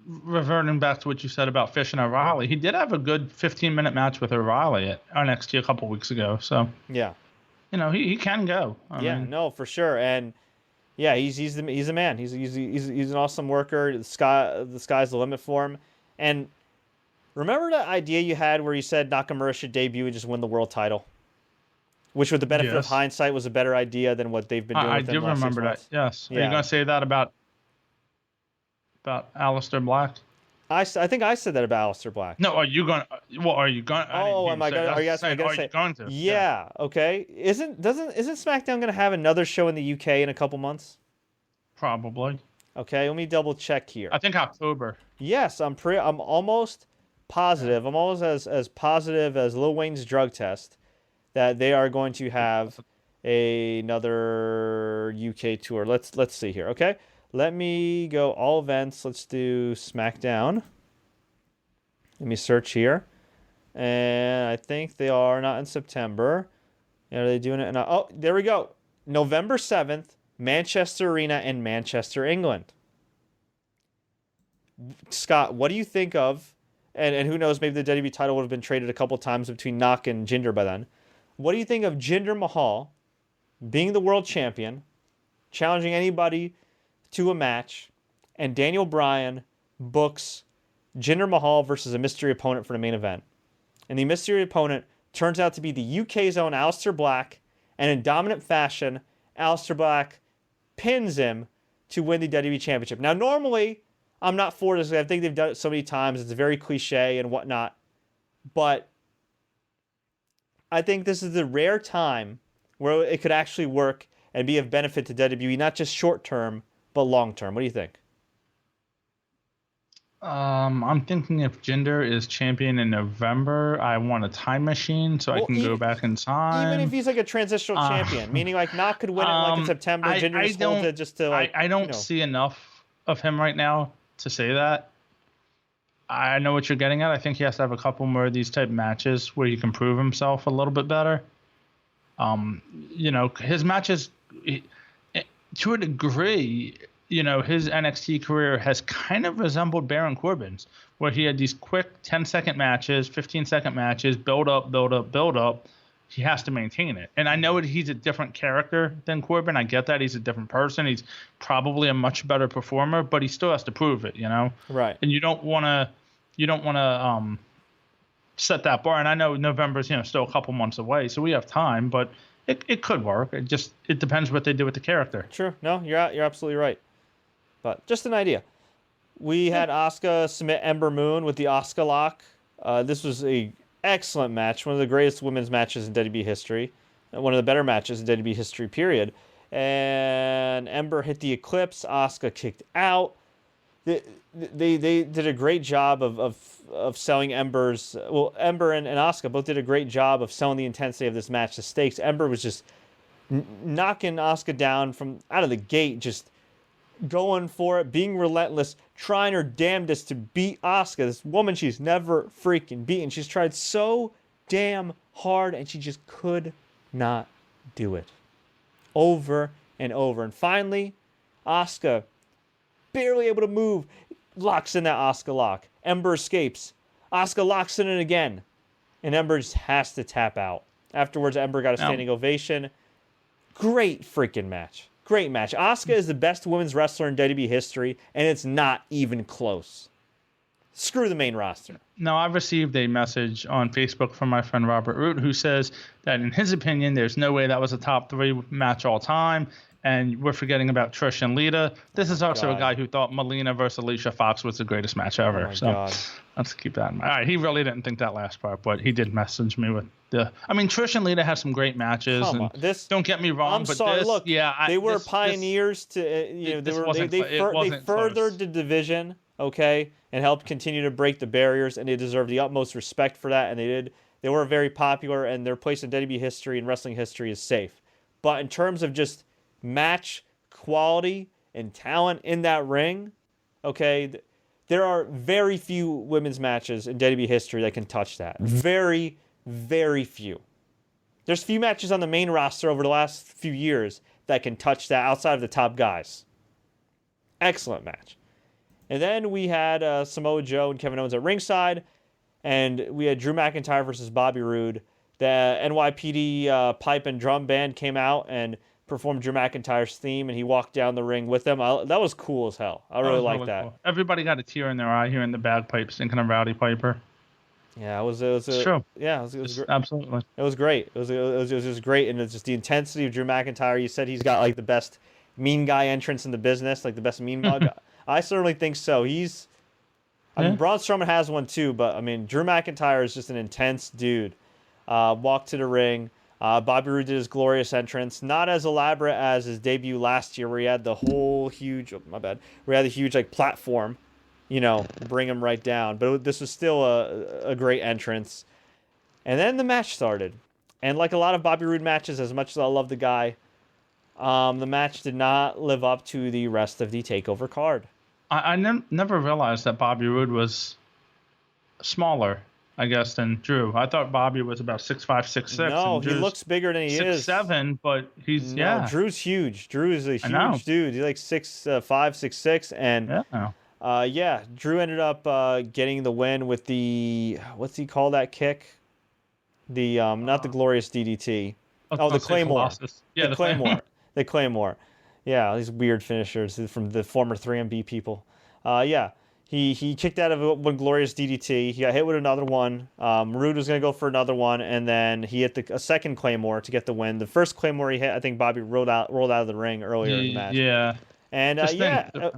reverting back to what you said about Fish and O'Reilly, he did have a good 15-minute match with O'Reilly at NXT a couple weeks ago. So yeah, he can go. I mean, no, for sure, and yeah, he's a man. He's an awesome worker. The sky's the limit for him. And remember that idea you had where you said Nakamura should debut and just win the world title? Which, with the benefit of hindsight, was a better idea than what they've been doing. I do remember that. Yes. Yeah. Are you going to say that about Aleister Black? I think I said that about Aleister Black. No, are you going? What are you going? Oh, am I going? Are you asking? Are you going to? Yeah. Okay. Isn't SmackDown going to have another show in the UK in a couple months? Probably. Okay. Let me double check here. I think October. Yes, I'm almost positive. I'm almost as positive as Lil Wayne's drug test that they are going to have another UK tour. Let's see here, okay? Let me go all events. Let's do SmackDown. Let me search here. And I think they are not in September. Are they doing it? Oh, there we go. November 7th, Manchester Arena in Manchester, England. Scott, what do you think of, and who knows, maybe the WWE title would have been traded a couple times between Knock and Jinder by then. What do you think of Jinder Mahal being the world champion, challenging anybody to a match, and Daniel Bryan books Jinder Mahal versus a mystery opponent for the main event? And the mystery opponent turns out to be the UK's own Aleister Black, and in dominant fashion, Aleister Black pins him to win the WWE Championship. Now, normally, I'm not for this. I think they've done it so many times. It's very cliche and whatnot. But I think this is the rare time where it could actually work and be of benefit to WWE, not just short term, but long term. What do you think? I'm thinking if Jinder is champion in November, I want a time machine so I can go back in time. Even if he's like a transitional champion, meaning like Knock could win it like in September, Jinder just holds it just to like. I don't see enough of him right now to say that. I know what you're getting at. I think he has to have a couple more of these type matches where he can prove himself a little bit better. His matches, to a degree, his NXT career has kind of resembled Baron Corbin's, where he had these quick 10-second matches, 15-second matches, build up. He has to maintain it. And I know he's a different character than Corbin. I get that. He's a different person. He's probably a much better performer, but he still has to prove it, Right. And you don't want to set that bar. And I know November's, still a couple months away, so we have time, but it could work. It depends what they do with the character. Sure. No, you're absolutely right. But just an idea. We had Asuka submit Ember Moon with the Asuka lock. This was a excellent match, one of the greatest women's matches in WWE history, one of the better matches in WWE history, period. And Ember hit the Eclipse. Asuka kicked out. They did a great job of selling Ember's. Well, Ember and Asuka both did a great job of selling the intensity of this match, the stakes. Ember was just knocking Asuka down from out of the gate, just going for it, being relentless, trying her damnedest to beat Asuka. This woman she's never freaking beaten. She's tried so damn hard, and she just could not do it. Over and over. And finally, Asuka, barely able to move, locks in that Asuka lock. Ember escapes. Asuka locks in it again. And Ember just has to tap out. Afterwards, Ember got a standing ovation. Great freaking match. Great match. Asuka is the best women's wrestler in WWE history, and it's not even close. Screw the main roster. Now, I've received a message on Facebook from my friend Robert Root, who says that in his opinion, there's no way that was a top 3 match all time. And we're forgetting about Trish and Lita. This is also a guy who thought Melina versus Alicia Fox was the greatest match ever. Let's keep that in mind. All right, he really didn't think that last part, but he did message me with the. I mean, Trish and Lita had some great matches. Don't get me wrong, I'm sorry. This, look, they were pioneers to. They furthered the division, okay, and helped continue to break the barriers, and they deserve the utmost respect for that. And they did. They were very popular, and their place in WWE history and wrestling history is safe. But in terms of just match quality and talent in that ring, okay, there are very few women's matches in WWE history that can touch that. Very, very few. There's few matches on the main roster over the last few years that can touch that outside of the top guys. Excellent match. And then we had Samoa Joe and Kevin Owens at ringside, and we had Drew McIntyre versus Bobby Roode. The NYPD pipe and drum band came out and performed Drew McIntyre's theme, and he walked down the ring with them. That was cool as hell. I really liked that. Cool. Everybody got a tear in their eye hearing the bagpipes thinking of Rowdy Piper. Yeah, it was true. Yeah, it was absolutely. It was great. It was great, and it's just the intensity of Drew McIntyre. You said he's got like the best mean guy entrance in the business, like the best mean mug. I certainly think so. I mean, Braun Strowman has one too, but I mean, Drew McIntyre is just an intense dude. Walked to the ring. Bobby Roode did his glorious entrance, not as elaborate as his debut last year, where he had the whole huge, where he had the huge like platform, bring him right down. But this was still a great entrance. And then the match started, and like a lot of Bobby Roode matches, as much as I love the guy, the match did not live up to the rest of the TakeOver card. I never realized that Bobby Roode was smaller, I guess, than Drew. I thought Bobby was about 6'5", 6'6". No, he looks bigger than he is. 6'7", but he's Drew's huge. Drew is a huge dude. He's like 6'5", 6'6", and Drew ended up getting the win with the what's he call that kick? The not the glorious DDT. The Claymore. Yeah, the Claymore. The Claymore. Yeah, these weird finishers from the former 3MB people. He kicked out of one glorious DDT. He got hit with another one. Roode was going to go for another one, and then he hit a second Claymore to get the win. The first Claymore he hit, I think Bobby rolled out of the ring earlier in the match. Yeah. And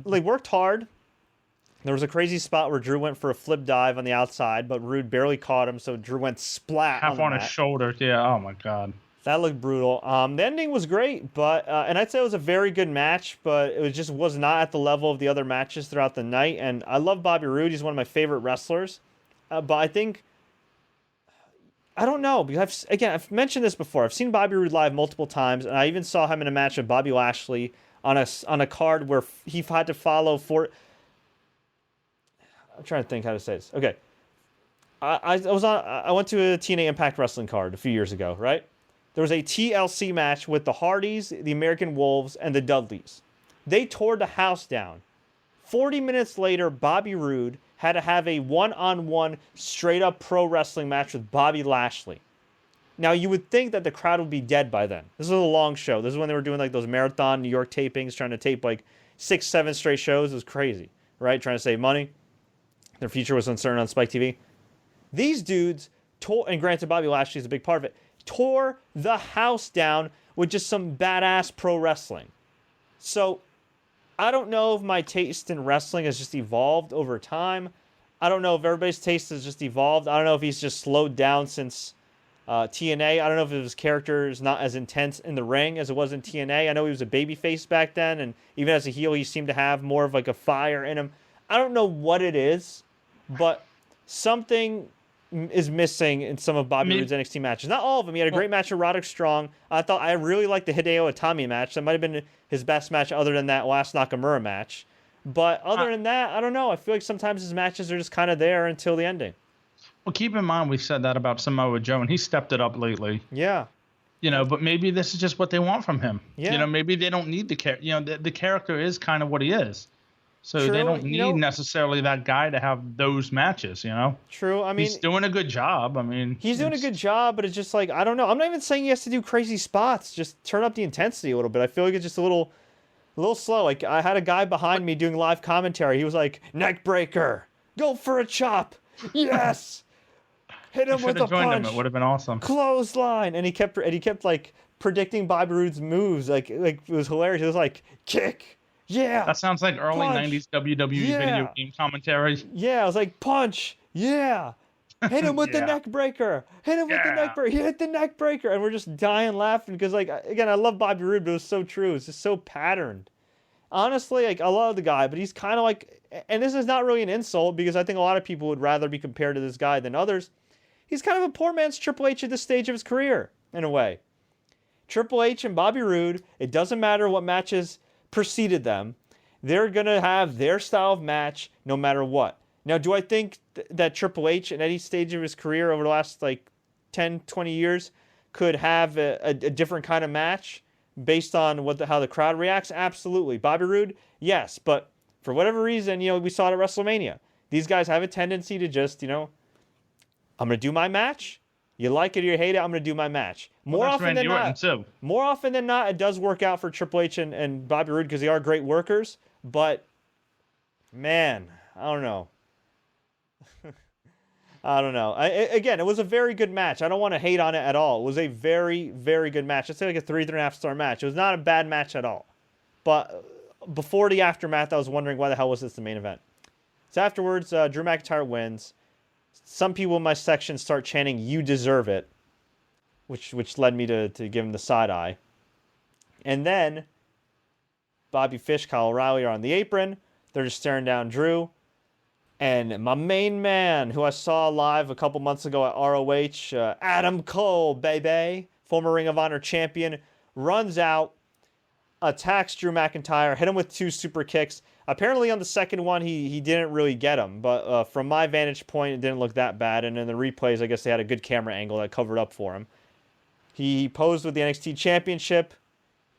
they worked hard. There was a crazy spot where Drew went for a flip dive on the outside, but Roode barely caught him, so Drew went splat half on his shoulder. Yeah, oh my God. That looked brutal. The ending was great, but and I'd say it was a very good match, but it was not at the level of the other matches throughout the night. And I love Bobby Roode; he's one of my favorite wrestlers. But I think I don't know because I've mentioned this before. I've seen Bobby Roode live multiple times, and I even saw him in a match with Bobby Lashley on a card where he had to follow for. I'm trying to think how to say this. Okay, I went to a TNA Impact Wrestling card a few years ago, right? There was a TLC match with the Hardys, the American Wolves, and the Dudleys. They tore the house down. 40 minutes later, Bobby Roode had to have a one-on-one straight-up pro wrestling match with Bobby Lashley. Now, you would think that the crowd would be dead by then. This was a long show. This is when they were doing like those marathon New York tapings, trying to tape like 6, 7 straight shows. It was crazy, right? Trying to save money. Their future was uncertain on Spike TV. These dudes, and granted, Bobby Lashley is a big part of it, tore the house down with just some badass pro wrestling. So I don't know if my taste in wrestling has just evolved over time. I don't know if everybody's taste has just evolved. I don't know if he's just slowed down since TNA. I don't know if his character is not as intense in the ring as it was in TNA. I know he was a babyface back then, and even as a heel, he seemed to have more of like a fire in him. I don't know what it is, but something is missing in some of Bobby Roode's NXT matches. Not all of them. He had a great match with Roderick Strong. I really liked the Hideo Itami match. That might have been his best match other than that last Nakamura match. But other than that, I don't know. I feel like sometimes his matches are just kind of there until the ending. Well, keep in mind we said that about Samoa Joe, and he stepped it up lately. Yeah. But maybe this is just what they want from him. Yeah. Maybe they don't need the character. The character is kind of what he is. So True. They don't need necessarily that guy to have those matches, True. I mean, he's doing a good job. He's doing a good job, but it's just like, I don't know. I'm not even saying he has to do crazy spots. Just turn up the intensity a little bit. I feel like it's just a little slow. Like, I had a guy behind me doing live commentary. He was like, neck breaker. Go for a chop. Yes. Hit him with a punch. It would have been awesome. Clothesline. And he kept like predicting Bobby Roode's moves. Like it was hilarious. It was like, kick. Yeah. That sounds like early punch. 90s WWE video game commentary. Yeah, I was like, punch. Yeah. Hit him with the neck breaker. Hit him with the neck breaker. He hit the neck breaker. And we're just dying laughing because, like, again, I love Bobby Roode, but it was so true. It's just so patterned. Honestly, like, I love the guy, but he's kind of like, and this is not really an insult because I think a lot of people would rather be compared to this guy than others. He's kind of a poor man's Triple H at this stage of his career, in a way. Triple H and Bobby Roode, it doesn't matter what matches preceded them. They're going to have their style of match no matter what. Now, do I think that Triple H at any stage of his career over the last, 10, 20 years could have a different kind of match based on how the crowd reacts? Absolutely. Bobby Roode, yes. But for whatever reason, we saw it at WrestleMania. These guys have a tendency to just, I'm going to do my match. You like it or you hate it, I'm going to do my match. More often than not, it does work out for Triple H and Bobby Roode because they are great workers. But, man, I don't know. I don't know. Again, it was a very good match. I don't want to hate on it at all. It was a very, very good match. I'd say like a 3.5 star match. It was not a bad match at all. But before the aftermath, I was wondering why the hell was this the main event. So afterwards, Drew McIntyre wins. Some people in my section start chanting, "You deserve it," which led me to give him the side eye. And then Bobby Fish, Kyle O'Reilly are on the apron. They're just staring down Drew. And my main man, who I saw live a couple months ago at ROH, Adam Cole, baby, former Ring of Honor champion, runs out, attacks Drew McIntyre, hit him with 2 super kicks. Apparently on the second one, he didn't really get him. But from my vantage point, it didn't look that bad. And in the replays, I guess they had a good camera angle that covered up for him. He posed with the NXT Championship.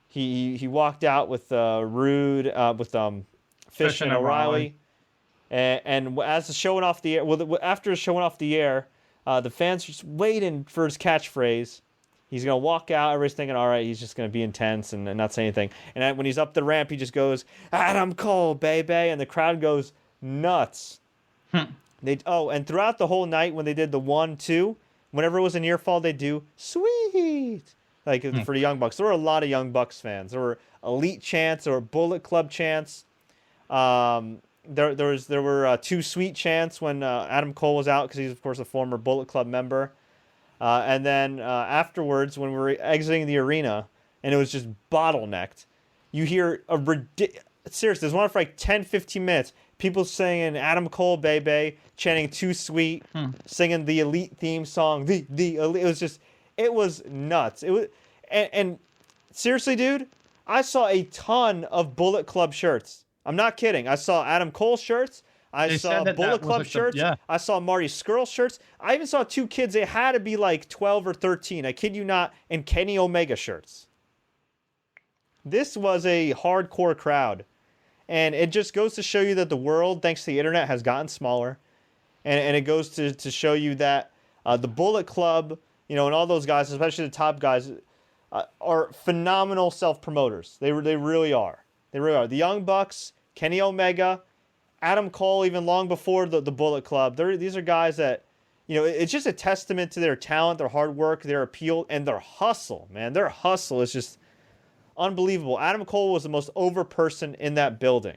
He walked out with Rude, with Fish and O'Reilly. And as showing off the air, after showing off the air, the fans are just waiting for his catchphrase. He's going to walk out. Everybody's thinking, all right, he's just going to be intense and not say anything. And when he's up the ramp, he just goes, "Adam Cole, baby." And the crowd goes nuts. And throughout the whole night, when they did the 1-2, whenever it was a near fall, they do "sweet." For the Young Bucks. There were a lot of Young Bucks fans. There were Elite chants. There were Bullet Club chants. There were 2 sweet chants when Adam Cole was out because he's, of course, a former Bullet Club member. And then afterwards, when we were exiting the arena and it was just bottlenecked, you hear seriously, there's one for 10, 15 minutes. People singing "Adam Cole, baby," chanting "Too Sweet," singing the Elite theme song. The Elite. It was nuts. It was, and seriously, dude, I saw a ton of Bullet Club shirts. I'm not kidding. I saw Adam Cole shirts. I saw Bullet Club shirts. I saw Marty Scurll shirts. I even saw 2 kids. They had to be 12 or 13. I kid you not. And Kenny Omega shirts. This was a hardcore crowd. And it just goes to show you that the world, thanks to the internet, has gotten smaller. And it goes to show you that the Bullet Club, and all those guys, especially the top guys, are phenomenal self-promoters. They really are. They really are. The Young Bucks, Kenny Omega, Adam Cole, even long before the Bullet Club. These are guys that, it's just a testament to their talent, their hard work, their appeal, and their hustle, man. Their hustle is just Unbelievable. Adam Cole was the most over person in that building.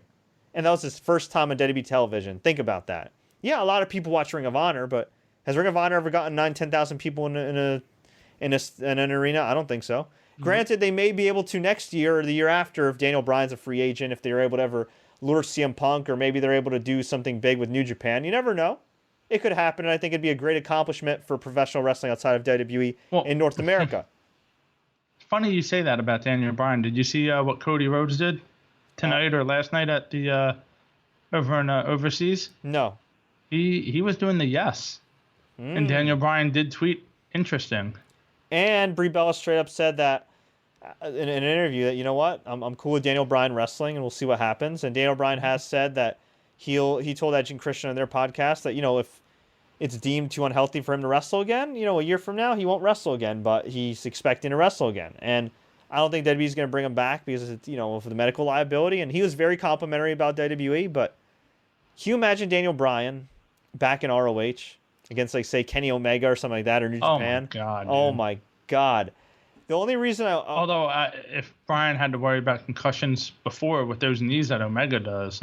And that was his first time on WWE television. Think about that. Yeah, a lot of people watch Ring of Honor, but has Ring of Honor ever gotten 10,000 people in an arena? I don't think so. Mm-hmm. Granted, they may be able to next year or the year after if Daniel Bryan's a free agent, if they're able to ever lure CM Punk, or maybe they're able to do something big with New Japan. You never know. It could happen, and I think it'd be a great accomplishment for professional wrestling outside of WWE in North America. Funny you say that about Daniel Bryan. Did you see what Cody Rhodes did tonight or last night at the over in overseas? No. He was doing the yes. And Daniel Bryan did tweet, interesting. And Brie Bella straight up said that in an interview that, you know what, I'm cool with Daniel Bryan wrestling, and we'll see what happens. And Daniel Bryan has said that he told Edge and Christian on their podcast that, if it's deemed too unhealthy for him to wrestle again, a year from now, he won't wrestle again, but he's expecting to wrestle again. And I don't think WWE's going to bring him back because it's, for the medical liability. And he was very complimentary about WWE, but can you imagine Daniel Bryan back in ROH against, like, say, Kenny Omega or something like that, or New Japan? Oh, my God. Oh, my God. The only reason although if Bryan had to worry about concussions before with those knees that Omega does.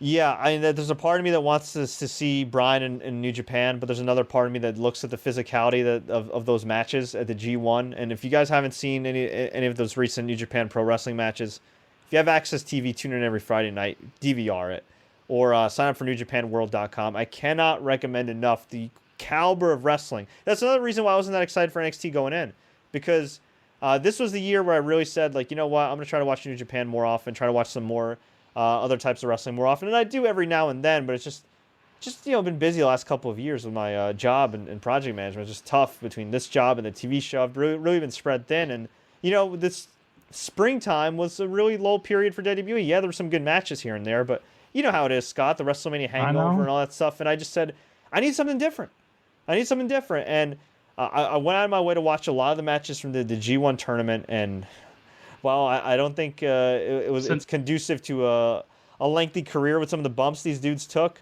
Yeah, there's a part of me that wants to see Bryan in New Japan, but there's another part of me that looks at the physicality of those matches at the G1. And if you guys haven't seen any of those recent New Japan Pro Wrestling matches, if you have Access TV, tune in every Friday night, DVR it, or sign up for NewJapanWorld.com. I cannot recommend enough the caliber of wrestling. That's another reason why I wasn't that excited for NXT going in, because this was the year where I really said, like, you know what, I'm going to try to watch New Japan more often, try to watch some more other types of wrestling more often. And I do every now and then, but it's just been busy the last couple of years with my job and project management. It's just tough between this job and the TV show. I've really been spread thin. And, this springtime was a really low period for WWE. Yeah, there were some good matches here and there, but you know how it is, Scott, the WrestleMania hangover and all that stuff. And I just said, I need something different. And I went out of my way to watch a lot of the matches from the G1 tournament, and well, I don't think it's conducive to a lengthy career with some of the bumps these dudes took.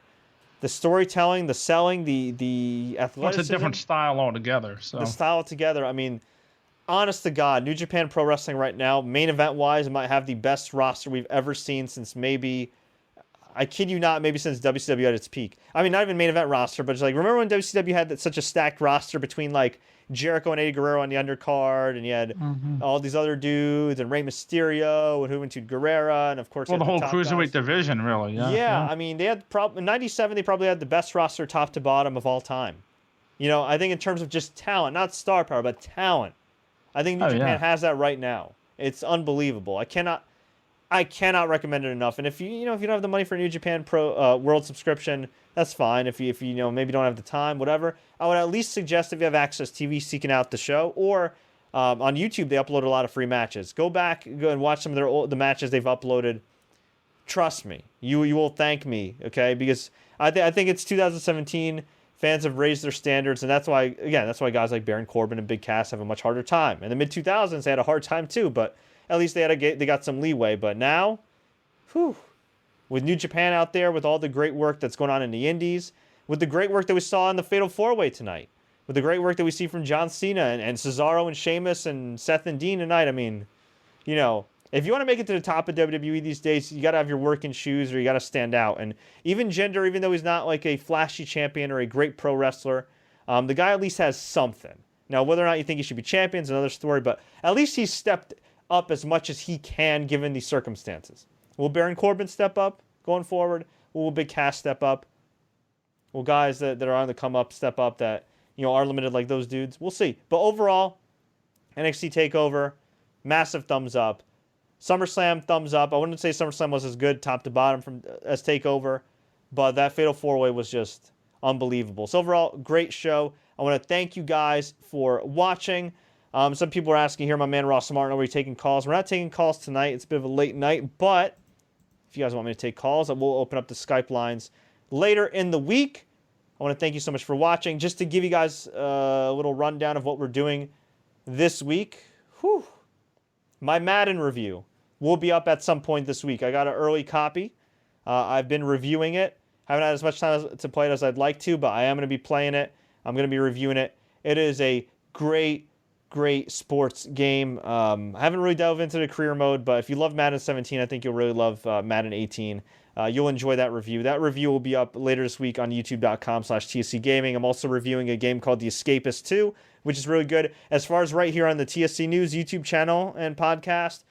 The storytelling, the selling, the athleticism. Well, it's a different style altogether. So the style together. I mean, honest to God, New Japan Pro Wrestling right now, main event wise, might have the best roster we've ever seen since maybe, I kid you not, maybe since WCW at its peak. I mean, not even main event roster, but it's like, remember when WCW had such a stacked roster between, like, Jericho and Eddie Guerrero on the undercard, and you had all these other dudes, and Rey Mysterio, and Juventud Guerrera, and of course... Well, the whole cruiserweight division, really, yeah. I mean, they had in 97, they probably had the best roster top to bottom of all time. I think in terms of just talent, not star power, but talent, I think New Japan has that right now. It's unbelievable. I cannot recommend it enough. And if you don't have the money for a New Japan Pro World subscription, that's fine. If you maybe don't have the time, whatever, I would at least suggest, if you have Access TV, seeking out the show, or on YouTube they upload a lot of free matches. Go and watch some of the matches they've uploaded. Trust me, you will thank me, okay? Because I think it's 2017. Fans have raised their standards, and that's why guys like Baron Corbin and Big Cass have a much harder time. In the mid 2000s, they had a hard time too, but at least they got some leeway. But now, with New Japan out there, with all the great work that's going on in the Indies, with the great work that we saw in the Fatal 4-Way tonight, with the great work that we see from John Cena and Cesaro and Sheamus and Seth and Dean tonight, I mean, if you want to make it to the top of WWE these days, you got to have your working shoes, or you got to stand out. And even Jinder, even though he's not like a flashy champion or a great pro wrestler, the guy at least has something. Now, whether or not you think he should be champion is another story, but at least he's stepped up as much as he can given the circumstances. Will Baron Corbin step up going forward? Will Big Cass step up? Will guys that are on the come up step up that are limited like those dudes? We'll see. But overall, NXT TakeOver, massive thumbs up. SummerSlam, thumbs up. I wouldn't say SummerSlam was as good top to bottom as TakeOver, but that Fatal 4-Way was just unbelievable. So overall, great show. I want to thank you guys for watching. Some people are asking here, my man Ross Martin, are we taking calls? We're not taking calls tonight. It's a bit of a late night, but if you guys want me to take calls, I will open up the Skype lines later in the week. I want to thank you so much for watching. Just to give you guys a little rundown of what we're doing this week. My Madden review will be up at some point this week. I got an early copy. I've been reviewing it. Haven't had as much time to play it as I'd like to, but I am going to be playing it. I'm going to be reviewing it. It is a great great sports game. I haven't really delved into the career mode, but if you love Madden 17, I think you'll really love Madden 18. You'll enjoy that review. That review will be up later this week on youtube.com/TSC Gaming. I'm also reviewing a game called The Escapist 2, which is really good. As far as right here on the TSC News YouTube channel and podcast,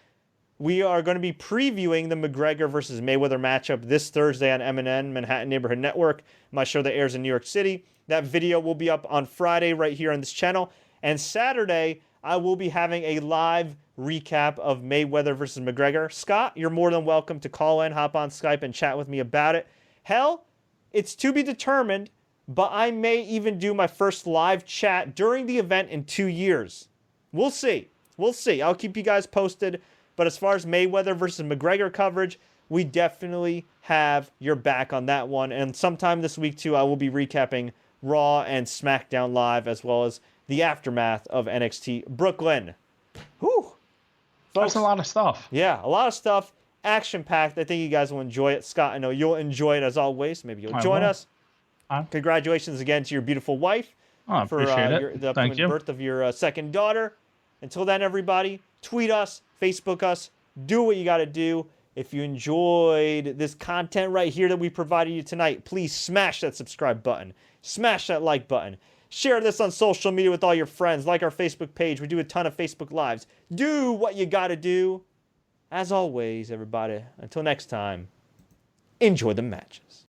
we are going to be previewing the McGregor versus Mayweather matchup this Thursday on MNN, Manhattan Neighborhood Network, my show that airs in New York City. That video will be up on Friday right here on this channel. And Saturday, I will be having a live recap of Mayweather versus McGregor. Scott, you're more than welcome to call in, hop on Skype, and chat with me about it. Hell, it's to be determined, but I may even do my first live chat during the event in 2 years. We'll see. We'll see. I'll keep you guys posted. But as far as Mayweather versus McGregor coverage, we definitely have your back on that one. And sometime this week, too, I will be recapping Raw and SmackDown Live, as well as the aftermath of NXT Brooklyn. Whew. Folks, that's a lot of stuff. Yeah, a lot of stuff. Action-packed. I think you guys will enjoy it. Scott, I know you'll enjoy it as always. Maybe you'll join us. Congratulations again to your beautiful wife for the upcoming birth of your second daughter. Until then, everybody, tweet us, Facebook us, do what you got to do. If you enjoyed this content right here that we provided you tonight, please smash that subscribe button. Smash that like button. Share this on social media with all your friends. Like our Facebook page. We do a ton of Facebook Lives. Do what you got to do. As always, everybody, until next time, enjoy the matches.